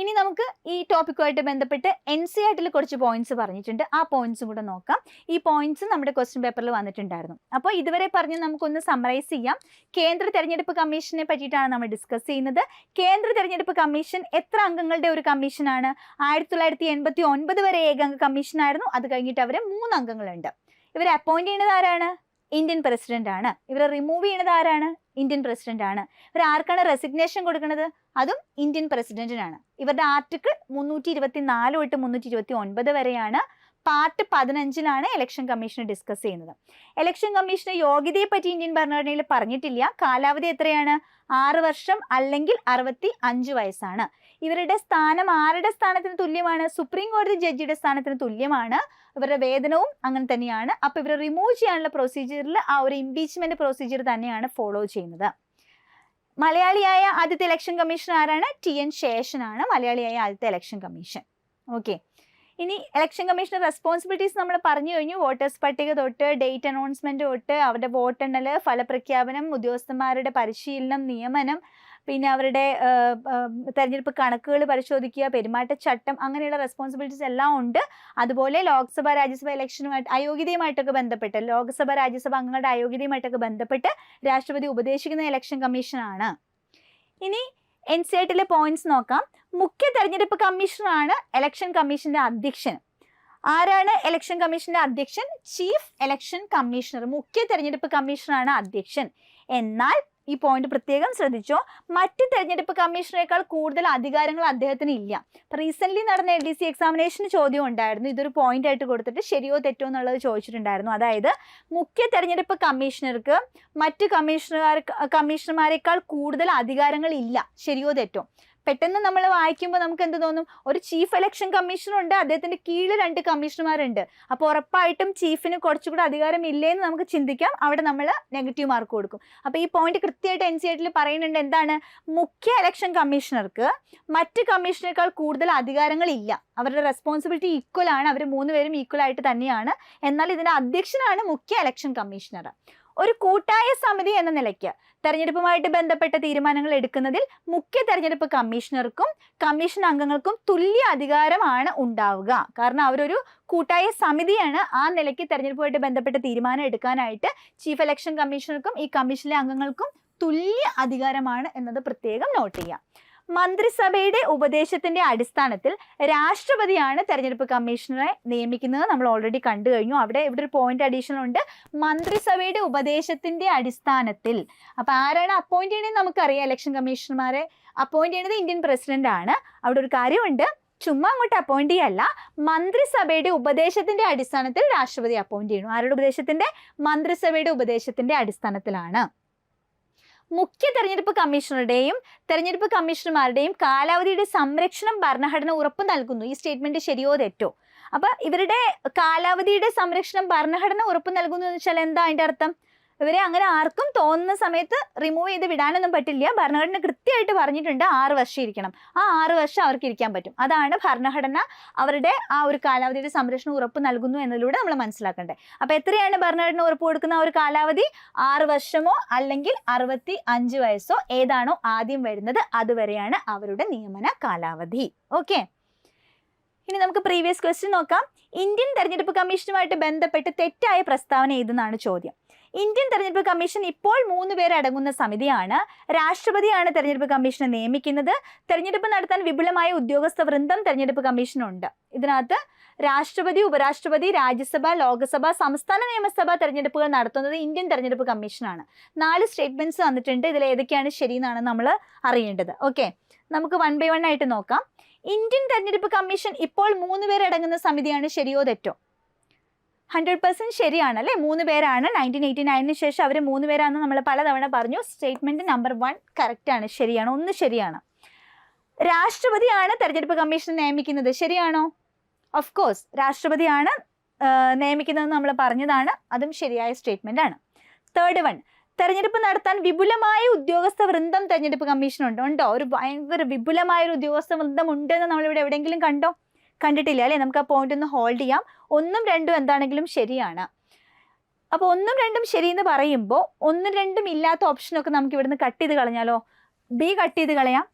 ഇനി നമുക്ക് ഈ ടോപ്പിക്കുമായിട്ട് ബന്ധപ്പെട്ട് NCERT കുറച്ച് പോയിന്റ്സ് പറഞ്ഞിട്ടുണ്ട്. ആ പോയിന്റ്സും കൂടെ നോക്കാം. ഈ പോയിന്റ്സ് നമ്മുടെ ക്വസ്റ്റ്യൻ പേപ്പറിൽ വന്നിട്ടുണ്ടായിരുന്നു. അപ്പോൾ ഇതുവരെ പറഞ്ഞ് നമുക്കൊന്ന് സമ്മറൈസ് ചെയ്യാം. കേന്ദ്ര തെരഞ്ഞെടുപ്പ് കമ്മീഷനെ പറ്റിയിട്ടാണ് നമ്മൾ ഡിസ്കസ് ചെയ്യുന്നത്. കേന്ദ്ര തെരഞ്ഞെടുപ്പ് കമ്മീഷൻ എത്ര അംഗങ്ങളുടെ ഒരു കമ്മീഷനാണ്? 1989 വരെ ഏകാംഗ കമ്മീഷനായിരുന്നു. അത് കഴിഞ്ഞിട്ട് അവർ 3 അംഗങ്ങളുണ്ട്. ഇവരെ അപ്പോയിന്റ് ചെയ്യുന്നത് ആരാണ്? ഇന്ത്യൻ പ്രസിഡന്റ് ആണ്. ഇവരെ റിമൂവ് ചെയ്യുന്നത് ആരാണ്? ഇന്ത്യൻ പ്രസിഡന്റ് ആണ്. ഇവർ ആർക്കാണ് റെസിഗ്നേഷൻ കൊടുക്കുന്നത്? അതും ഇന്ത്യൻ പ്രസിഡന്റിനാണ്. ഇവരുടെ ആർട്ടിക്കിൾ 324 തൊട്ട് 329 വരെയാണ്. പാർട്ട് 15 ഇലക്ഷൻ കമ്മീഷൻ ഡിസ്കസ് ചെയ്യുന്നത്. ഇലക്ഷൻ കമ്മീഷന്റെ യോഗ്യതയെ പറ്റി ഇന്ത്യൻ ഭരണഘടനയിൽ പറഞ്ഞിട്ടില്ല. കാലാവധി എത്രയാണ്? 6 വർഷം അല്ലെങ്കിൽ 65 വയസ്സാണ്. ഇവരുടെ സ്ഥാനം ആരുടെ സ്ഥാനത്തിന് തുല്യമാണ്? സുപ്രീം കോടതി ജഡ്ജിയുടെ സ്ഥാനത്തിന് തുല്യമാണ്. ഇവരുടെ വേതനവും അങ്ങനെ തന്നെയാണ്. അപ്പൊ ഇവരെ റിമൂവ് ചെയ്യാനുള്ള പ്രൊസീജിയറിൽ ആ ഒരു ഇംപീച്ച്മെന്റ് പ്രൊസീജിയർ തന്നെയാണ് ഫോളോ ചെയ്യുന്നത്. മലയാളിയായ ആദ്യത്തെ ഇലക്ഷൻ കമ്മീഷൻ ആരാണ്? TN ശേഷനാണ് മലയാളിയായ ആദ്യത്തെ ഇലക്ഷൻ കമ്മീഷൻ. ഓക്കെ. ഇനി ഇലക്ഷൻ കമ്മീഷന്റെ റെസ്പോൺസിബിലിറ്റീസ് നമ്മൾ പറഞ്ഞു കഴിഞ്ഞു. വോട്ടേഴ്സ് പട്ടിക തൊട്ട് ഡേറ്റ് അനൗൺസ്മെന്റ് തൊട്ട് അവരുടെ വോട്ടെണ്ണൽ, ഫലപ്രഖ്യാപനം, ഉദ്യോഗസ്ഥന്മാരുടെ പരിശീലനം, നിയമനം, പിന്നെ അവരുടെ തെരഞ്ഞെടുപ്പ് കണക്കുകൾ പരിശോധിക്കുക, പെരുമാറ്റച്ചട്ടം, അങ്ങനെയുള്ള റെസ്പോൺസിബിലിറ്റീസ് എല്ലാം ഉണ്ട്. അതുപോലെ ലോക്സഭ രാജ്യസഭ ഇലക്ഷനുമായിട്ട് അയോഗ്യതയുമായിട്ടൊക്കെ ബന്ധപ്പെട്ട് ലോക്സഭ രാജ്യസഭ അംഗങ്ങളുടെ അയോഗ്യതയുമായിട്ടൊക്കെ ബന്ധപ്പെട്ട് രാഷ്ട്രപതി ഉപദേശിക്കുന്ന ഇലക്ഷൻ കമ്മീഷനാണ്. ഇനി NCERT പോയിന്റ്സ് നോക്കാം. മുഖ്യ തെരഞ്ഞെടുപ്പ് കമ്മീഷണറാണ് ഇലക്ഷൻ കമ്മീഷന്റെ അധ്യക്ഷൻ. ആരാണ് ഇലക്ഷൻ കമ്മീഷന്റെ അധ്യക്ഷൻ? Chief election commissioner. മുഖ്യ തെരഞ്ഞെടുപ്പ് കമ്മീഷണറാണ് അധ്യക്ഷൻ. എന്നാൽ ഈ പോയിന്റ് പ്രത്യേകം ശ്രദ്ധിച്ചോ, മറ്റ് തെരഞ്ഞെടുപ്പ് കമ്മീഷണറേക്കാൾ കൂടുതൽ അധികാരങ്ങൾ അദ്ദേഹത്തിന് ഇല്ല. റീസെന്റ് നടന്ന LDC എക്സാമിനേഷന് ചോദ്യം ഉണ്ടായിരുന്നു. ഇതൊരു പോയിന്റ് ആയിട്ട് കൊടുത്തിട്ട് ശരിയോ തെറ്റോ എന്നുള്ളത് ചോദിച്ചിട്ടുണ്ടായിരുന്നു. അതായത് മുഖ്യ തെരഞ്ഞെടുപ്പ് കമ്മീഷണർക്ക് മറ്റ് കമ്മീഷണർമാരെക്കാൾ കൂടുതൽ അധികാരങ്ങൾ ഇല്ല, ശരിയോ തെറ്റോ? പെട്ടെന്ന് നമ്മൾ വായിക്കുമ്പോൾ നമുക്ക് എന്ത് തോന്നും, ഒരു ചീഫ് ഇലക്ഷൻ കമ്മീഷണർ ഉണ്ട്, അദ്ദേഹത്തിന്റെ കീഴിൽ 2 കമ്മീഷണർമാരുണ്ട്, അപ്പോൾ ഉറപ്പായിട്ടും ചീഫിന് കുറച്ചുകൂടെ അധികാരം ഇല്ലേന്ന് നമുക്ക് ചിന്തിക്കാം. അവിടെ നമ്മൾ നെഗറ്റീവ് മാർക്ക് കൊടുക്കും. അപ്പോൾ ഈ പോയിന്റ് കൃത്യമായിട്ട് NCERT പറയുന്നുണ്ട്. എന്താണ്? മുഖ്യ ഇലക്ഷൻ കമ്മീഷണർക്ക് മറ്റ് കമ്മീഷണറേക്കാൾ കൂടുതൽ അധികാരങ്ങൾ ഇല്ല. അവരുടെ റെസ്പോൺസിബിലിറ്റി ഈക്വൽ ആണ്, അവർ 3 പേരും ഈക്വൽ ആയിട്ട് തന്നെയാണ്. എന്നാൽ ഇതിന്റെ അധ്യക്ഷനാണ് മുഖ്യ ഇലക്ഷൻ കമ്മീഷണർ. ഒരു കൂട്ടായ സമിതി എന്ന നിലയ്ക്ക് തെരഞ്ഞെടുപ്പുമായിട്ട് ബന്ധപ്പെട്ട തീരുമാനങ്ങൾ എടുക്കുന്നതിൽ മുഖ്യ തെരഞ്ഞെടുപ്പ് കമ്മീഷണർക്കും കമ്മീഷൻ അംഗങ്ങൾക്കും തുല്യ അധികാരമാണ് ഉണ്ടാവുക. കാരണം അവരൊരു കൂട്ടായ സമിതിയാണ്. ആ നിലയ്ക്ക് തെരഞ്ഞെടുപ്പുമായിട്ട് ബന്ധപ്പെട്ട തീരുമാനം എടുക്കാനായിട്ട് ചീഫ് ഇലക്ഷൻ കമ്മീഷണർക്കും ഈ കമ്മീഷനിലെ അംഗങ്ങൾക്കും തുല്യ അധികാരമാണ് എന്നത് പ്രത്യേകം നോട്ട് ചെയ്യാം. മന്ത്രിസഭയുടെ ഉപദേശത്തിന്റെ അടിസ്ഥാനത്തിൽ രാഷ്ട്രപതിയാണ് തെരഞ്ഞെടുപ്പ് കമ്മീഷണറെ നിയമിക്കുന്നത്. നമ്മൾ ഓൾറെഡി കണ്ടു കഴിഞ്ഞു. ഇവിടെ ഒരു പോയിന്റ് അഡീഷണൽ ഉണ്ട്, മന്ത്രിസഭയുടെ ഉപദേശത്തിന്റെ അടിസ്ഥാനത്തിൽ. അപ്പൊ ആരാണ് അപ്പോയിന്റ് ചെയ്യണമെന്ന് നമുക്കറിയാം. ഇലക്ഷൻ കമ്മീഷണർമാരെ അപ്പോയിന്റ് ചെയ്യുന്നത് ഇന്ത്യൻ പ്രസിഡന്റ് ആണ്. അവിടെ ഒരു കാര്യമുണ്ട്, ചുമ്മാ അങ്ങോട്ട് അപ്പോയിന്റ് ചെയ്യല്ല, മന്ത്രിസഭയുടെ ഉപദേശത്തിന്റെ അടിസ്ഥാനത്തിൽ രാഷ്ട്രപതി അപ്പോയിന്റ് ചെയ്യുന്നു. ആരുടെ ഉപദേശത്തിന്റെ? മന്ത്രിസഭയുടെ ഉപദേശത്തിന്റെ അടിസ്ഥാനത്തിലാണ്. മുഖ്യ തെരഞ്ഞെടുപ്പ് കമ്മീഷണറുടെയും തെരഞ്ഞെടുപ്പ് കമ്മീഷണർമാരുടെയും കാലാവധിയുടെ സംരക്ഷണം ഭരണഘടന ഉറപ്പു നൽകുന്നു. ഈ സ്റ്റേറ്റ്മെന്റ് ശരിയോ തെറ്റോ? അപ്പൊ ഇവരുടെ കാലാവധിയുടെ സംരക്ഷണം ഭരണഘടന ഉറപ്പു നൽകുന്നു എന്ന് വെച്ചാൽ എന്താ അതിന്റെ അർത്ഥം? ഇവരെ അങ്ങനെ ആർക്കും തോന്നുന്ന സമയത്ത് റിമൂവ് ചെയ്ത് വിടാനൊന്നും പറ്റില്ല. ഭരണഘടന കൃത്യമായിട്ട് പറഞ്ഞിട്ടുണ്ട് 6 വർഷം ഇരിക്കണം. ആ 6 വർഷം അവർക്ക് ഇരിക്കാൻ പറ്റും. അതാണ് ഭരണഘടന അവരുടെ ആ ഒരു കാലാവധിയുടെ സംരക്ഷണം ഉറപ്പ് നൽകുന്നു എന്നതിലൂടെ നമ്മൾ മനസ്സിലാക്കണ്ടേ. അപ്പൊ എത്രയാണ് ഭരണഘടന ഉറപ്പ് കൊടുക്കുന്ന ഒരു കാലാവധി? 6 വർഷമോ അല്ലെങ്കിൽ 65 വയസ്സോ ഏതാണോ ആദ്യം വരുന്നത് അതുവരെയാണ് അവരുടെ നിയമന കാലാവധി. ഓക്കെ, ഇനി നമുക്ക് പ്രീവിയസ് ക്വസ്റ്റ്യൻ നോക്കാം. ഇന്ത്യൻ തെരഞ്ഞെടുപ്പ് കമ്മീഷനുമായിട്ട് ബന്ധപ്പെട്ട് തെറ്റായ പ്രസ്താവന ഏതെന്നാണ് ചോദ്യം. ഇന്ത്യൻ തെരഞ്ഞെടുപ്പ് കമ്മീഷൻ ഇപ്പോൾ 3 പേരടങ്ങുന്ന സമിതിയാണ്. രാഷ്ട്രപതിയാണ് തെരഞ്ഞെടുപ്പ് കമ്മീഷനെ നിയമിക്കുന്നത്. തെരഞ്ഞെടുപ്പ് നടത്താൻ വിപുലമായ ഉദ്യോഗസ്ഥ വൃന്ദം തെരഞ്ഞെടുപ്പ് കമ്മീഷനുണ്ട്. ഇതിനകത്ത് രാഷ്ട്രപതി, ഉപരാഷ്ട്രപതി, രാജ്യസഭ, ലോകസഭ, സംസ്ഥാന നിയമസഭ തെരഞ്ഞെടുപ്പുകൾ നടത്തുന്നത് ഇന്ത്യൻ തെരഞ്ഞെടുപ്പ് കമ്മീഷനാണ്. 4 സ്റ്റേറ്റ്മെന്റ്സ് വന്നിട്ടുണ്ട്. ഇതിൽ ഏതൊക്കെയാണ് ശരിയെന്നാണ് നമ്മൾ അറിയേണ്ടത്. ഓക്കെ, നമുക്ക് 1 by 1 ആയിട്ട് നോക്കാം. ഇന്ത്യൻ തെരഞ്ഞെടുപ്പ് കമ്മീഷൻ ഇപ്പോൾ 3 പേരടങ്ങുന്ന സമിതിയാണ്. ശരിയോ തെറ്റോ? 100% ശരിയാണ് അല്ലേ? 3 പേരാണ്. 1989 ശേഷം അവർ 3 പേരാണെന്ന് നമ്മൾ പലതവണ പറഞ്ഞു. സ്റ്റേറ്റ്മെന്റ് നമ്പർ 1 കറക്റ്റ് ആണ്, ശരിയാണ്. 1 ശരിയാണ്. രാഷ്ട്രപതിയാണ് തെരഞ്ഞെടുപ്പ് കമ്മീഷൻ നിയമിക്കുന്നത്. ശരിയാണോ? ഓഫ് കോഴ്സ് രാഷ്ട്രപതിയാണ് നിയമിക്കുന്നത് നമ്മൾ പറഞ്ഞതാണ്. അതും ശരിയായ സ്റ്റേറ്റ്മെന്റ് ആണ്. തേർഡ് വൺ, തെരഞ്ഞെടുപ്പ് നടത്താൻ വിപുലമായ ഉദ്യോഗസ്ഥ വൃന്ദം തെരഞ്ഞെടുപ്പ് കമ്മീഷൻ ഉണ്ടോ? ഒരു ഭയങ്കര വിപുലമായ ഒരു ഉദ്യോഗസ്ഥ വൃന്ദം ഉണ്ടെന്ന് നമ്മളിവിടെ എവിടെയെങ്കിലും കണ്ടോ? കണ്ടിട്ടില്ല അല്ലേ? നമുക്ക് ആ പോയിന്റ് ഒന്ന് ഹോൾഡ് ചെയ്യാം. 1ഉം 2ഉം എന്താണെങ്കിലും ശരിയാണ്. അപ്പോൾ 1ഉം 2ഉം ശരിയെന്ന് പറയുമ്പോൾ 1ഉം 2ഉം ഇല്ലാത്ത ഓപ്ഷനൊക്കെ നമുക്ക് ഇവിടുന്ന് കട്ട് ചെയ്ത് കളഞ്ഞാലോ? ബി കട്ട് ചെയ്ത് കളയാം,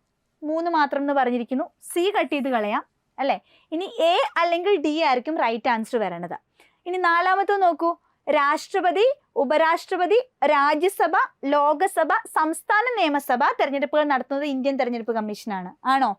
3 മാത്രം എന്ന് പറഞ്ഞിരിക്കുന്നു. സി കട്ട് ചെയ്ത് കളയാം അല്ലേ? ഇനി എ അല്ലെങ്കിൽ ഡി ആയിരിക്കും റൈറ്റ് ആൻസർ വരണത്. ഇനി 4മത്തെ നോക്കൂ. രാഷ്ട്രപതി, ഉപരാഷ്ട്രപതി, രാജ്യസഭ, ലോകസഭ, സംസ്ഥാന നിയമസഭ തെരഞ്ഞെടുപ്പുകൾ നടത്തുന്നത് ഇന്ത്യൻ തെരഞ്ഞെടുപ്പ് കമ്മീഷനാണ്. ആണോ?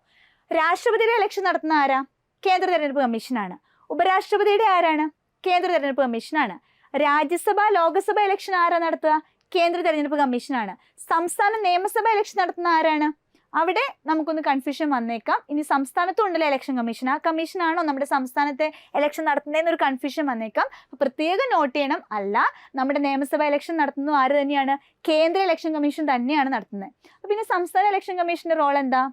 രാഷ്ട്രപതിയുടെ ഇലക്ഷൻ നടത്തുന്ന ആരാ? കേന്ദ്ര തെരഞ്ഞെടുപ്പ് കമ്മീഷനാണ്. ഉപരാഷ്ട്രപതിയുടെ ആരാണ്? കേന്ദ്ര തെരഞ്ഞെടുപ്പ് കമ്മീഷനാണ്. രാജ്യസഭ, ലോകസഭ ഇലക്ഷൻ ആരാ നടത്തുക? കേന്ദ്ര തെരഞ്ഞെടുപ്പ് കമ്മീഷനാണ്. സംസ്ഥാന നിയമസഭ ഇലക്ഷൻ നടത്തുന്ന ആരാണ്? അവിടെ നമുക്കൊന്ന് കൺഫ്യൂഷൻ വന്നേക്കാം. ഇനി സംസ്ഥാനത്തും ഉണ്ടല്ലോ ഇലക്ഷൻ കമ്മീഷൻ, ആ കമ്മീഷനാണോ നമ്മുടെ സംസ്ഥാനത്തെ ഇലക്ഷൻ നടത്തുന്നതെന്നൊരു കൺഫ്യൂഷൻ വന്നേക്കാം. പ്രത്യേകം നോട്ട് ചെയ്യണം, അല്ല, നമ്മുടെ നിയമസഭ ഇലക്ഷൻ നടത്തുന്നത് ആര് തന്നെയാണ്? കേന്ദ്ര ഇലക്ഷൻ കമ്മീഷൻ തന്നെയാണ് നടത്തുന്നത്. പിന്നെ സംസ്ഥാന ഇലക്ഷൻ കമ്മീഷന്റെ റോൾ എന്താ?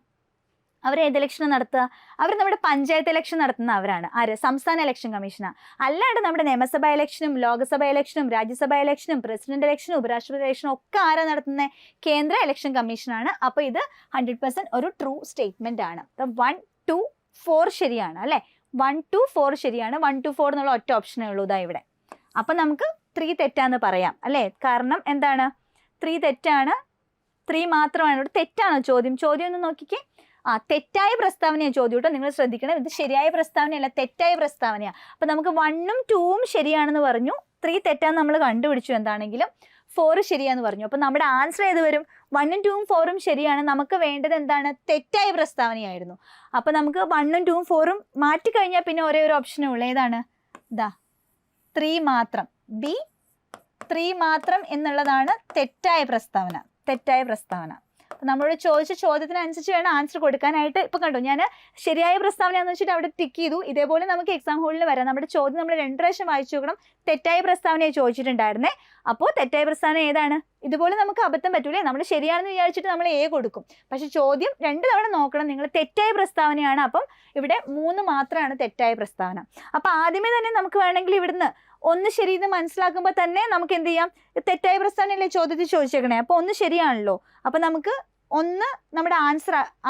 അവർ ഏത് ഇലക്ഷനാണ് നടത്തുക? അവർ നമ്മുടെ പഞ്ചായത്ത് ഇലക്ഷൻ നടത്തുന്ന അവരാണ്. ആര്? സംസ്ഥാന ഇലക്ഷൻ കമ്മീഷനാണ്. അല്ലാണ്ട് നമ്മുടെ നിയമസഭ ഇലക്ഷനും ലോകസഭ ഇലക്ഷനും രാജ്യസഭ ഇലക്ഷനും പ്രസിഡന്റ് ഇലക്ഷനും ഉപരാഷ്ട്രപതി ഇലക്ഷനും ഒക്കെ ആരാ നടത്തുന്നത്? കേന്ദ്ര ഇലക്ഷൻ കമ്മീഷനാണ്. അപ്പോൾ ഇത് 100% ഒരു ട്രൂ സ്റ്റേറ്റ്മെന്റ് ആണ്. 1, 2, 4 ശരിയാണ് അല്ലേ? 1, 2, 4 ശരിയാണ്. 1, 2, 4 എന്നുള്ള ഒറ്റ ഓപ്ഷനേ ഉള്ളൂ ഇതാ ഇവിടെ. അപ്പം നമുക്ക് 3 തെറ്റാന്ന് പറയാം അല്ലേ? കാരണം എന്താണ്? 3 തെറ്റാണ്, 3 മാത്രമാണ്. ഇവിടെ തെറ്റാണോ ചോദ്യം? ചോദ്യം ഒന്ന് നോക്കിക്കേ. തെറ്റായ പ്രസ്താവനയാണ് ചോദ്യം കേട്ടോ, നിങ്ങൾ ശ്രദ്ധിക്കണം. ഇത് ശരിയായ പ്രസ്താവനയല്ല, തെറ്റായ പ്രസ്താവനയാണ്. അപ്പം നമുക്ക് 1ഉം 2ഉം ശരിയാണെന്ന് പറഞ്ഞു, 3 തെറ്റാന്ന് നമ്മൾ കണ്ടുപിടിച്ചു. എന്താണെങ്കിലും 4 ശരിയാന്ന് പറഞ്ഞു. അപ്പം നമ്മുടെ ആൻസർ ഏത് വരും? 1ഉം 2ഉം 4ഉം ശരിയാണ്. നമുക്ക് വേണ്ടത് എന്താണ്? തെറ്റായ പ്രസ്താവനയായിരുന്നു. അപ്പം നമുക്ക് 1ഉം 2ഉം 4ഉം മാറ്റിക്കഴിഞ്ഞാൽ പിന്നെ ഒരേ ഒരു ഓപ്ഷനേ ഉള്ളൂ. ഏതാണ്? ഇതാ 3 മാത്രം. ബി 3 മാത്രം എന്നുള്ളതാണ് തെറ്റായ പ്രസ്താവന. തെറ്റായ പ്രസ്താവന. നമ്മളോട് ചോദിച്ച ചോദ്യത്തിനനുസരിച്ച് വേണം ആൻസർ കൊടുക്കാനായിട്ട്. ഇപ്പൊ കണ്ടോ, ഞാൻ ശരിയായ പ്രസ്താവനയാന്ന് വെച്ചിട്ട് അവിടെ ടിക്ക് ചെയ്തു. ഇതേപോലെ നമുക്ക് എക്സാം ഹോളിൽ വരാം. നമ്മുടെ ചോദ്യം നമ്മൾ 2 പ്രാവശ്യം വായിച്ചു നോക്കണം. തെറ്റായ പ്രസ്താവനയെ ചോദിച്ചിട്ടുണ്ടായിരുന്നേ. അപ്പോൾ തെറ്റായ പ്രസ്താവന ഏതാണ്? ഇതുപോലെ നമുക്ക് അബദ്ധം പറ്റൂലേ, നമ്മൾ ശരിയാണെന്ന് വിചാരിച്ചിട്ട് നമ്മൾ A കൊടുക്കും. പക്ഷെ ചോദ്യം 2 തവണ നോക്കണം നിങ്ങൾ. തെറ്റായ പ്രസ്താവനയാണ്. അപ്പം ഇവിടെ 3 മാത്രമാണ് തെറ്റായ പ്രസ്താവന. അപ്പൊ ആദ്യമേ തന്നെ നമുക്ക് വേണമെങ്കിൽ ഇവിടുന്ന് 1 ശരിയെന്ന് മനസ്സിലാക്കുമ്പോൾ തന്നെ നമുക്ക് എന്ത് ചെയ്യാം, തെറ്റായ പ്രസ്താവനയല്ലേ ചോദ്യത്തിൽ ചോദിച്ചേക്കണേ, അപ്പോൾ 1 ശരിയാണല്ലോ. അപ്പൊ നമുക്ക് 1 നമ്മുടെ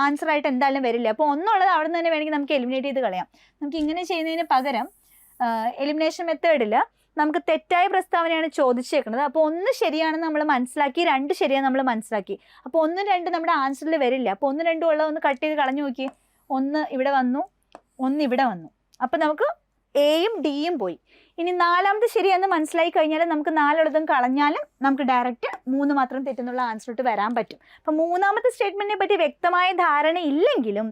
ആൻസർ ആയിട്ട് എന്തായാലും വരില്ല. അപ്പോൾ 1 ഉള്ളത് അവിടെ നിന്ന് തന്നെ വേണമെങ്കിൽ നമുക്ക് എലിമിനേറ്റ് ചെയ്ത് കളയാം. നമുക്ക് ഇങ്ങനെ ചെയ്യുന്നതിന് പകരം എലിമിനേഷൻ മെത്തേഡിൽ നമുക്ക് തെറ്റായ പ്രസ്താവനയാണ് ചോദിച്ചേക്കുന്നത്. അപ്പോൾ 1 ശരിയാണെന്ന് നമ്മൾ മനസ്സിലാക്കി, 2 ശരിയാണെന്ന് നമ്മൾ മനസ്സിലാക്കി. അപ്പോൾ 1, 2 നമ്മുടെ ആൻസറിൽ വരില്ല. അപ്പോൾ 1, 2 ഉള്ളത് ഒന്ന് കട്ട് ചെയ്ത് കളഞ്ഞു നോക്കി. 1 ഇവിടെ വന്നു, 1 ഇവിടെ വന്നു. അപ്പം നമുക്ക് എയും ഡിയും പോയി. ഇനി 4ാമത്തെ ശരിയെന്ന് മനസ്സിലായി കഴിഞ്ഞാൽ നമുക്ക് 4 ഉള്ളതും കളഞ്ഞാലും നമുക്ക് ഡയറക്റ്റ് 3 മാത്രം തെറ്റെന്നുള്ള ആൻസറിട്ട് വരാൻ പറ്റും. അപ്പം 3ാമത്തെ സ്റ്റേറ്റ്മെന്റിനെ പറ്റി വ്യക്തമായ ധാരണ ഇല്ലെങ്കിലും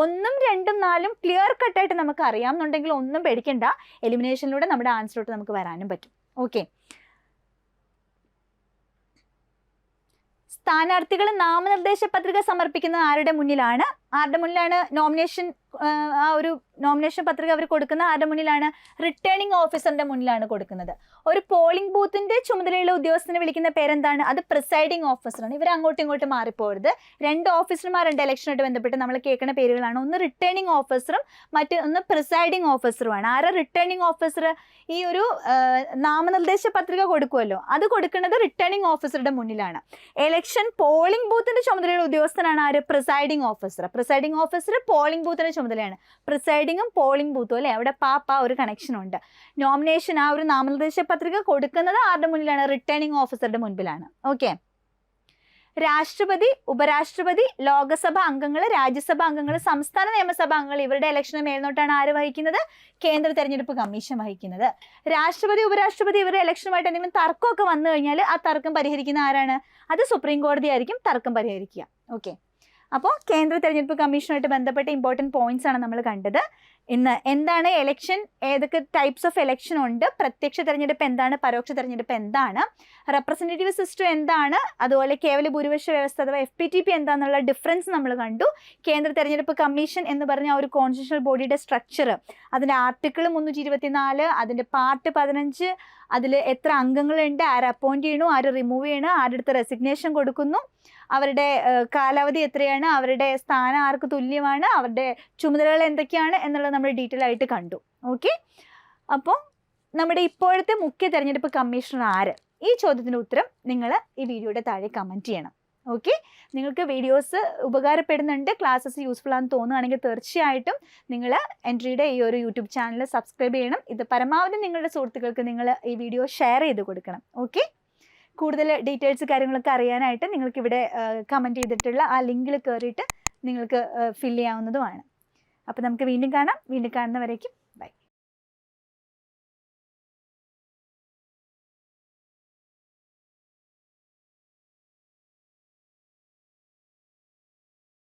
1ഉം 2ഉം 4ഉം ക്ലിയർ കട്ടായിട്ട് നമുക്ക് അറിയാമെന്നുണ്ടെങ്കിൽ ഒന്നും പേടിക്കണ്ട, എലിമിനേഷനിലൂടെ നമ്മുടെ ആൻസറിട്ട് നമുക്ക് വരാനും പറ്റും. ഓക്കെ, സ്ഥാനാർത്ഥികൾ നാമനിർദ്ദേശ പത്രിക സമർപ്പിക്കുന്നത് ആരുടെ മുന്നിലാണ്? നോമിനേഷൻ ആ ഒരു നോമിനേഷൻ പത്രിക അവർ കൊടുക്കുന്ന ആരുടെ മുന്നിലാണ്? റിട്ടേണിംഗ് ഓഫീസറിന്റെ മുന്നിലാണ് കൊടുക്കുന്നത്. ഒരു പോളിംഗ് ബൂത്തിന്റെ ചുമതലയുള്ള ഉദ്യോഗസ്ഥനെ വിളിക്കുന്ന പേരെന്താണ്? അത് പ്രിസൈഡിംഗ് ഓഫീസറാണ്. ഇവർ അങ്ങോട്ടും ഇങ്ങോട്ടും മാറിപ്പോകരുത്. 2 ഓഫീസർമാരുണ്ട് ഇലക്ഷനായിട്ട് ബന്ധപ്പെട്ട് നമ്മൾ കേൾക്കുന്ന പേരുകളാണ്. ഒന്ന് റിട്ടേണിംഗ് ഓഫീസറും മറ്റൊന്ന് പ്രിസൈഡിംഗ് ഓഫീസറുമാണ്. ആരാ റിട്ടേണിംഗ് ഓഫീസർ? ഈ ഒരു നാമനിർദ്ദേശ പത്രിക കൊടുക്കുമല്ലോ, അത് കൊടുക്കുന്നത് റിട്ടേണിംഗ് ഓഫീസറുടെ മുന്നിലാണ്. ഇലക്ഷൻ പോളിംഗ് ബൂത്തിന്റെ ചുമതലയുള്ള ഉദ്യോഗസ്ഥനാണ് ആര്? Presiding officer. Presiding officer polling ബൂത്തിന്റെ ചുമതലയാണ്. പ്രിസൈഡിങ്ങും പോളിംഗ് ബൂത്തും അല്ലേ, അവിടെ ഒരു കണക്ഷൻ ഉണ്ട്. നോമിനേഷൻ ആ ഒരു നാമനിർദ്ദേശ പത്രിക കൊടുക്കുന്നത് ആരുടെ മുന്നിലാണ്? റിട്ടേണിംഗ് ഓഫീസറുടെ മുൻപിലാണ്. ഓക്കെ, രാഷ്ട്രപതി, ഉപരാഷ്ട്രപതി, ലോകസഭ അംഗങ്ങൾ, രാജ്യസഭ അംഗങ്ങൾ, സംസ്ഥാന നിയമസഭാ അംഗങ്ങൾ, ഇവരുടെ ഇലക്ഷന് മേൽനോട്ടാണ് ആര് വഹിക്കുന്നത്? കേന്ദ്ര തെരഞ്ഞെടുപ്പ് കമ്മീഷൻ വഹിക്കുന്നത്. രാഷ്ട്രപതി, ഉപരാഷ്ട്രപതി ഇവരുടെ ഇലക്ഷനുമായിട്ട് എന്തെങ്കിലും തർക്കമൊക്കെ വന്നു കഴിഞ്ഞാൽ ആ തർക്കം പരിഹരിക്കുന്ന ആരാണ്? അത് സുപ്രീം കോടതി ആയിരിക്കും തർക്കം പരിഹരിക്കുക. ഓക്കെ, അപ്പോൾ കേന്ദ്ര തെരഞ്ഞെടുപ്പ് കമ്മീഷനുമായിട്ട് ബന്ധപ്പെട്ട ഇമ്പോർട്ടൻറ്റ് പോയിന്റ്സ് ആണ് നമ്മൾ കണ്ടത്. ഇന്ന് എന്താണ് എലക്ഷൻ, ഏതൊക്കെ ടൈപ്സ് ഓഫ് എലക്ഷൻ ഉണ്ട്, പ്രത്യക്ഷ തെരഞ്ഞെടുപ്പ് എന്താണ്, പരോക്ഷ തെരഞ്ഞെടുപ്പ് എന്താണ്, റെപ്രസെൻറ്റേറ്റീവ് സിസ്റ്റം എന്താണ്, അതുപോലെ കേവല ഭൂരിപക്ഷ വ്യവസ്ഥ അഥവാ FPTP എന്താണെന്നുള്ള ഡിഫറൻസ് നമ്മൾ കണ്ടു. കേന്ദ്ര തെരഞ്ഞെടുപ്പ് കമ്മീഷൻ എന്ന് പറഞ്ഞ ഒരു കോൺസ്റ്റിറ്റ്യൂഷണൽ ബോഡിയുടെ സ്ട്രക്ചർ, അതിൻ്റെ ആർട്ടിക്കിൾ 324, അതിൻ്റെ പാർട്ട് 15, അതിൽ എത്ര അംഗങ്ങളുണ്ട്, ആര് അപ്പോയിൻറ്റ് ചെയ്യണു, ആര് റിമൂവ് ചെയ്യണം, ആരുടെ അടുത്ത് റെസിഗ്നേഷൻ കൊടുക്കുന്നു, അവരുടെ കാലാവധി എത്രയാണ്, അവരുടെ സ്ഥാനം ആർക്ക് തുല്യമാണ്, അവരുടെ ചുമതലകൾ എന്തൊക്കെയാണ് എന്നുള്ളത് നമ്മൾ ഡീറ്റെയിൽ ആയിട്ട് കണ്ടു. ഓക്കെ, അപ്പോൾ നമ്മുടെ ഇപ്പോഴത്തെ മുഖ്യ തെരഞ്ഞെടുപ്പ് കമ്മീഷണർ ആര്? ഈ ചോദ്യത്തിൻ്റെ ഉത്തരം നിങ്ങൾ ഈ വീഡിയോയുടെ താഴെ കമൻറ്റ് ചെയ്യണം. ഓക്കെ, നിങ്ങൾക്ക് വീഡിയോസ് ഉപകാരപ്പെടുന്നുണ്ട്, ക്ലാസ്സസ് യൂസ്ഫുൾ ആണെന്ന് തോന്നുകയാണെങ്കിൽ തീർച്ചയായിട്ടും നിങ്ങൾ എൻട്രിയുടെ ഈ ഒരു യൂട്യൂബ് ചാനൽ സബ്സ്ക്രൈബ് ചെയ്യണം. ഇത് പരമാവധി നിങ്ങളുടെ സുഹൃത്തുക്കൾക്ക് നിങ്ങൾ ഈ വീഡിയോ ഷെയർ ചെയ്ത് കൊടുക്കണം. ഓക്കെ, കൂടുതൽ ഡീറ്റെയിൽസ് കാര്യങ്ങളൊക്കെ അറിയാനായിട്ട് നിങ്ങൾക്ക് ഇവിടെ കമൻറ്റ് ചെയ്തിട്ടുള്ള ആ ലിങ്കിൽ കയറിയിട്ട് നിങ്ങൾക്ക് ഫില്ല് ചെയ്യാവുന്നതുമാണ്. അപ്പോൾ നമുക്ക് വീണ്ടും കാണാം. വീണ്ടും കാണുന്നവരേക്കും